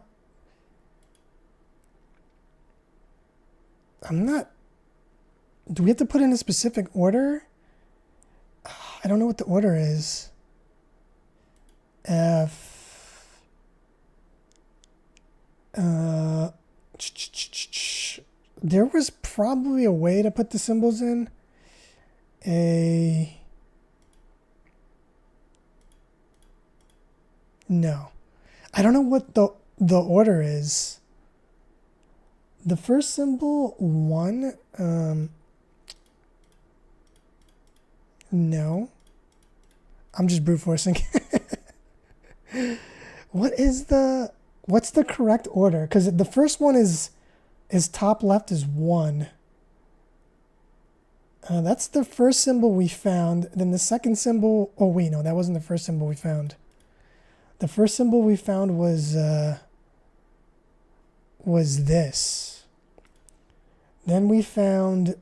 Do we have to put in a specific order? I don't know what the order is. F. There was probably a way to put the symbols in. A. No. I don't know what the order is. The first symbol, 1. No. I'm just brute forcing. What's the correct order? Because the first one is top left is 1. That's the first symbol we found. Then the second symbol, oh wait, no, that wasn't the first symbol we found. The first symbol we found was this. Then we found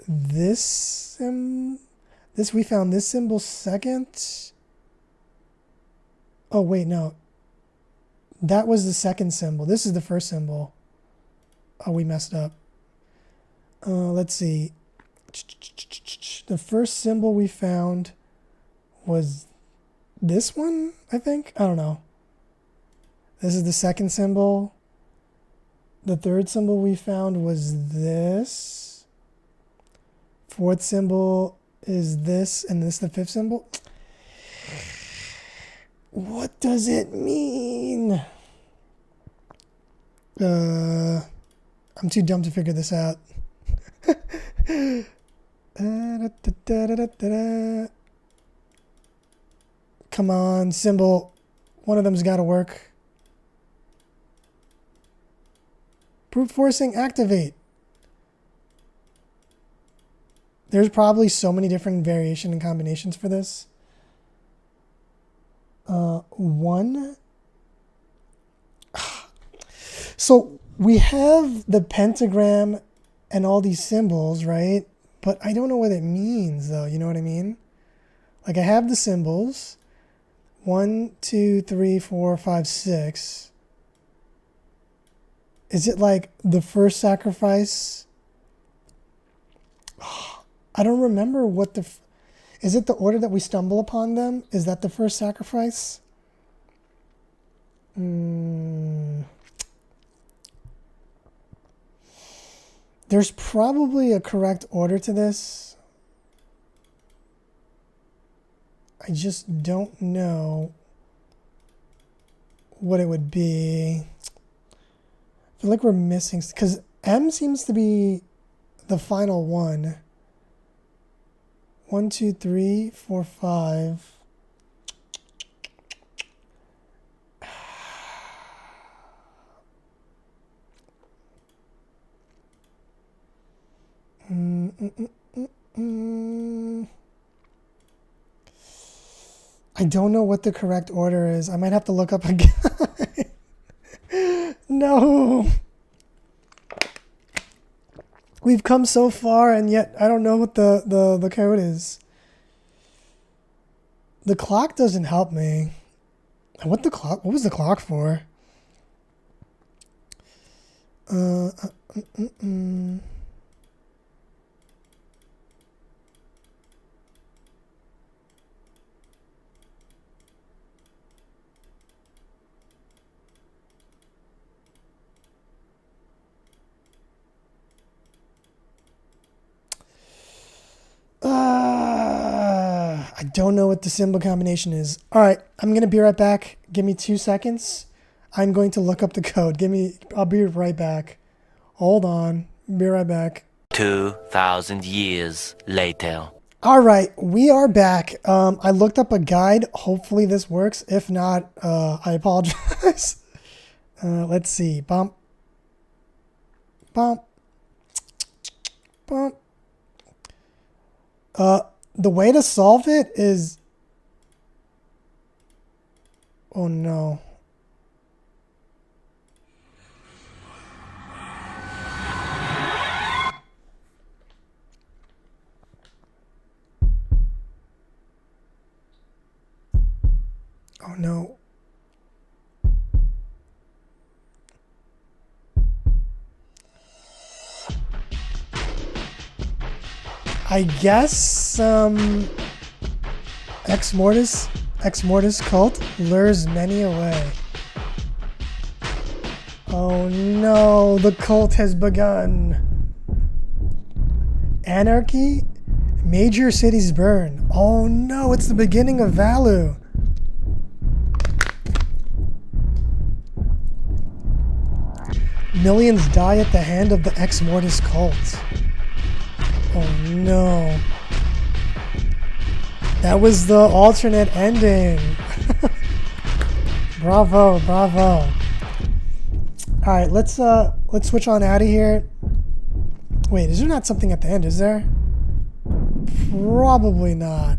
this we found this symbol second. Oh wait, no. That was the second symbol. This is the first symbol. Oh, we messed up. Let's see. The first symbol we found was this one, I think. I don't know. This is the second symbol. The third symbol we found was this. Fourth symbol is this, and this is the fifth symbol. What does it mean? I'm too dumb to figure this out. Come on, symbol. One of them's got to work. Brute forcing, activate. There's probably so many different variation and combinations for this. 1. So we have the pentagram and all these symbols, right? But I don't know what it means, though. You know what I mean? Like I have the symbols. 1, 2, 3, 4, 5, 6. Is it like the first sacrifice? I don't remember what the... Is it the order that we stumble upon them? Is that the first sacrifice? There's probably a correct order to this. I just don't know what it would be. I feel like we're missing, because M seems to be the final one. 1, 2, 3, 4, 5. I don't know what the correct order is. I might have to look up again. No. We've come so far, and yet I don't know what the code is. The clock doesn't help me. What was the clock for? I don't know what the symbol combination is. All right, I'm going to be right back. Give me 2 seconds. I'm going to look up the code. I'll be right back. Hold on. Be right back. 2,000 years later. All right, we are back. I looked up a guide. Hopefully this works. If not, I apologize. Let's see. Bump. Bump. Bump. The way to solve it is... Oh no. Oh no. I guess Exmortis cult lures many away. Oh no, the cult has begun. Anarchy? Major cities burn. Oh no, it's the beginning of Valu. Millions die at the hand of the Exmortis cult. Oh no. That was the alternate ending. Bravo, bravo. Alright, let's switch on out of here. Wait, is there not something at the end, is there? Probably not.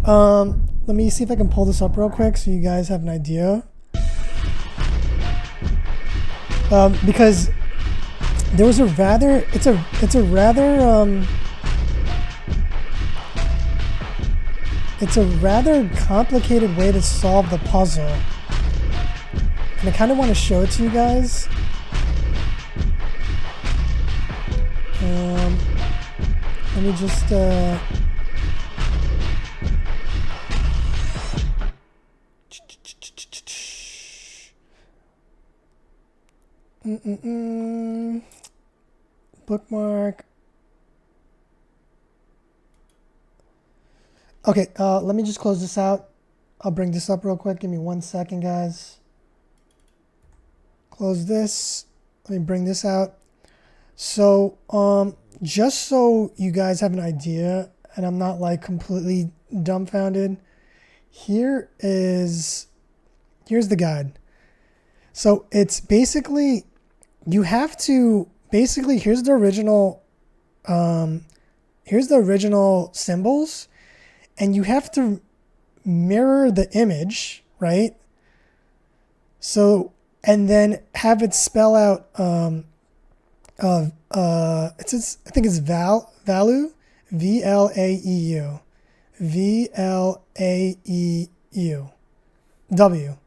Let me see if I can pull this up real quick so you guys have an idea. Because there was a rather, it's a rather complicated way to solve the puzzle. And I kind of want to show it to you guys. Let me just, bookmark. Okay, let me just close this out. I'll bring this up real quick. Give me 1 second, guys. Close this. Let me bring this out. So, just so you guys have an idea, and I'm not like completely dumbfounded, here's the guide. So it's basically, you have to, basically, here's the original symbols, and you have to mirror the image, right? So, and then have it spell out, I think it's Valu, V-L-A-E-U, V-L-A-E-U, W,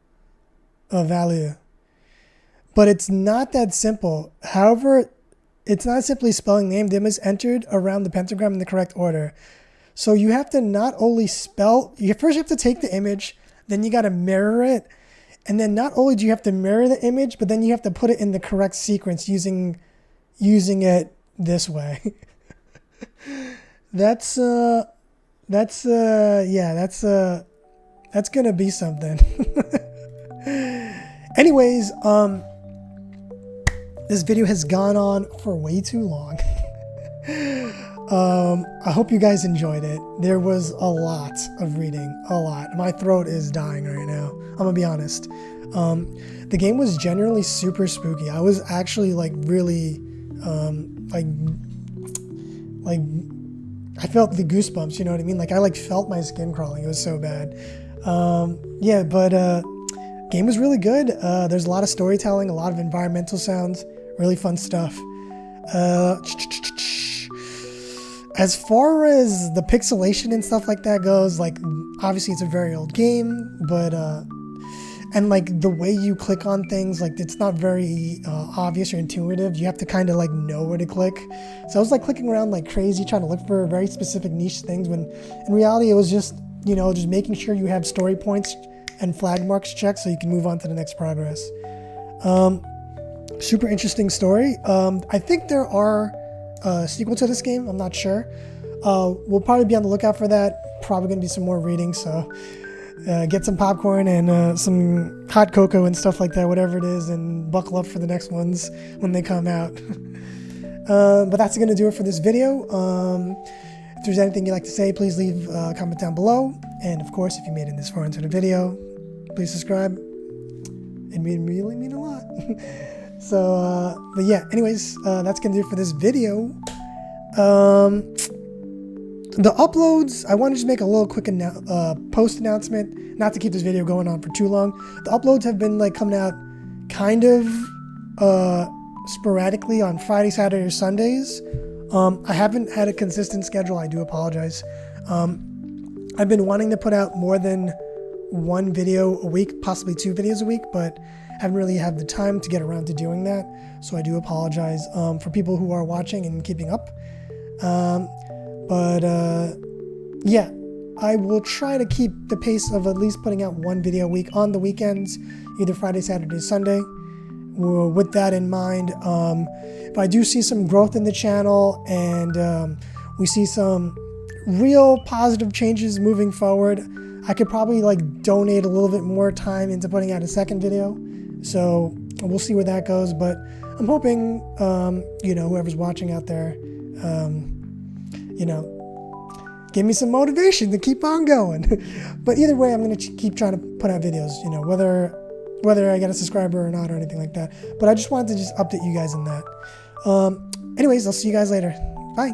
value. But it's not that simple. However, it's not simply spelling name. The image is entered around the pentagram in the correct order. So you have to not only spell, you first have to take the image, then you got to mirror it. And then not only do you have to mirror the image, but then you have to put it in the correct sequence using it this way. That's gonna be something. Anyways, this video has gone on for way too long. I hope you guys enjoyed it. There was a lot of reading, a lot. My throat is dying right now. I'm gonna be honest. The game was generally super spooky. I was actually like really, like I felt the goosebumps. You know what I mean? Like I like felt my skin crawling. It was so bad. Yeah, but game was really good. There's a lot of storytelling, a lot of environmental sounds, really fun stuff. As far as the pixelation and stuff like that goes, like obviously it's a very old game, but and like the way you click on things, like it's not very obvious or intuitive. You have to kind of like know where to click. So I was like clicking around like crazy, trying to look for very specific niche things, when in reality it was just, you know, just making sure you have story points and flag marks checked so you can move on to the next progress. Super interesting story. I think there are a sequel to this game. I'm not sure. We'll probably be on the lookout for that. Probably going to be some more reading, so get some popcorn and some hot cocoa and stuff like that, whatever it is, and buckle up for the next ones when they come out. But that's going to do it for this video. If there's anything you'd like to say, please leave a comment down below. And of course, if you made it this far into the video, please subscribe. It would really mean a lot. So, but yeah, anyways, that's going to do it for this video. The uploads, I want to just make a little quick post announcement, not to keep this video going on for too long. The uploads have been like coming out kind of sporadically on Friday, Saturday, or Sundays. I haven't had a consistent schedule. I do apologize. I've been wanting to put out more than one video a week, possibly 2 videos a week, but haven't really had the time to get around to doing that. So I do apologize for people who are watching and keeping up. Yeah, I will try to keep the pace of at least putting out 1 video a week on the weekends, either Friday, Saturday, Sunday. With that in mind, if I do see some growth in the channel and we see some real positive changes moving forward, I could probably like donate a little bit more time into putting out a second video. So we'll see where that goes, but I'm hoping, you know, whoever's watching out there, you know, give me some motivation to keep on going. But either way, I'm going to keep trying to put out videos, you know, whether I get a subscriber or not or anything like that. But I just wanted to just update you guys on that. Anyways, I'll see you guys later. Bye.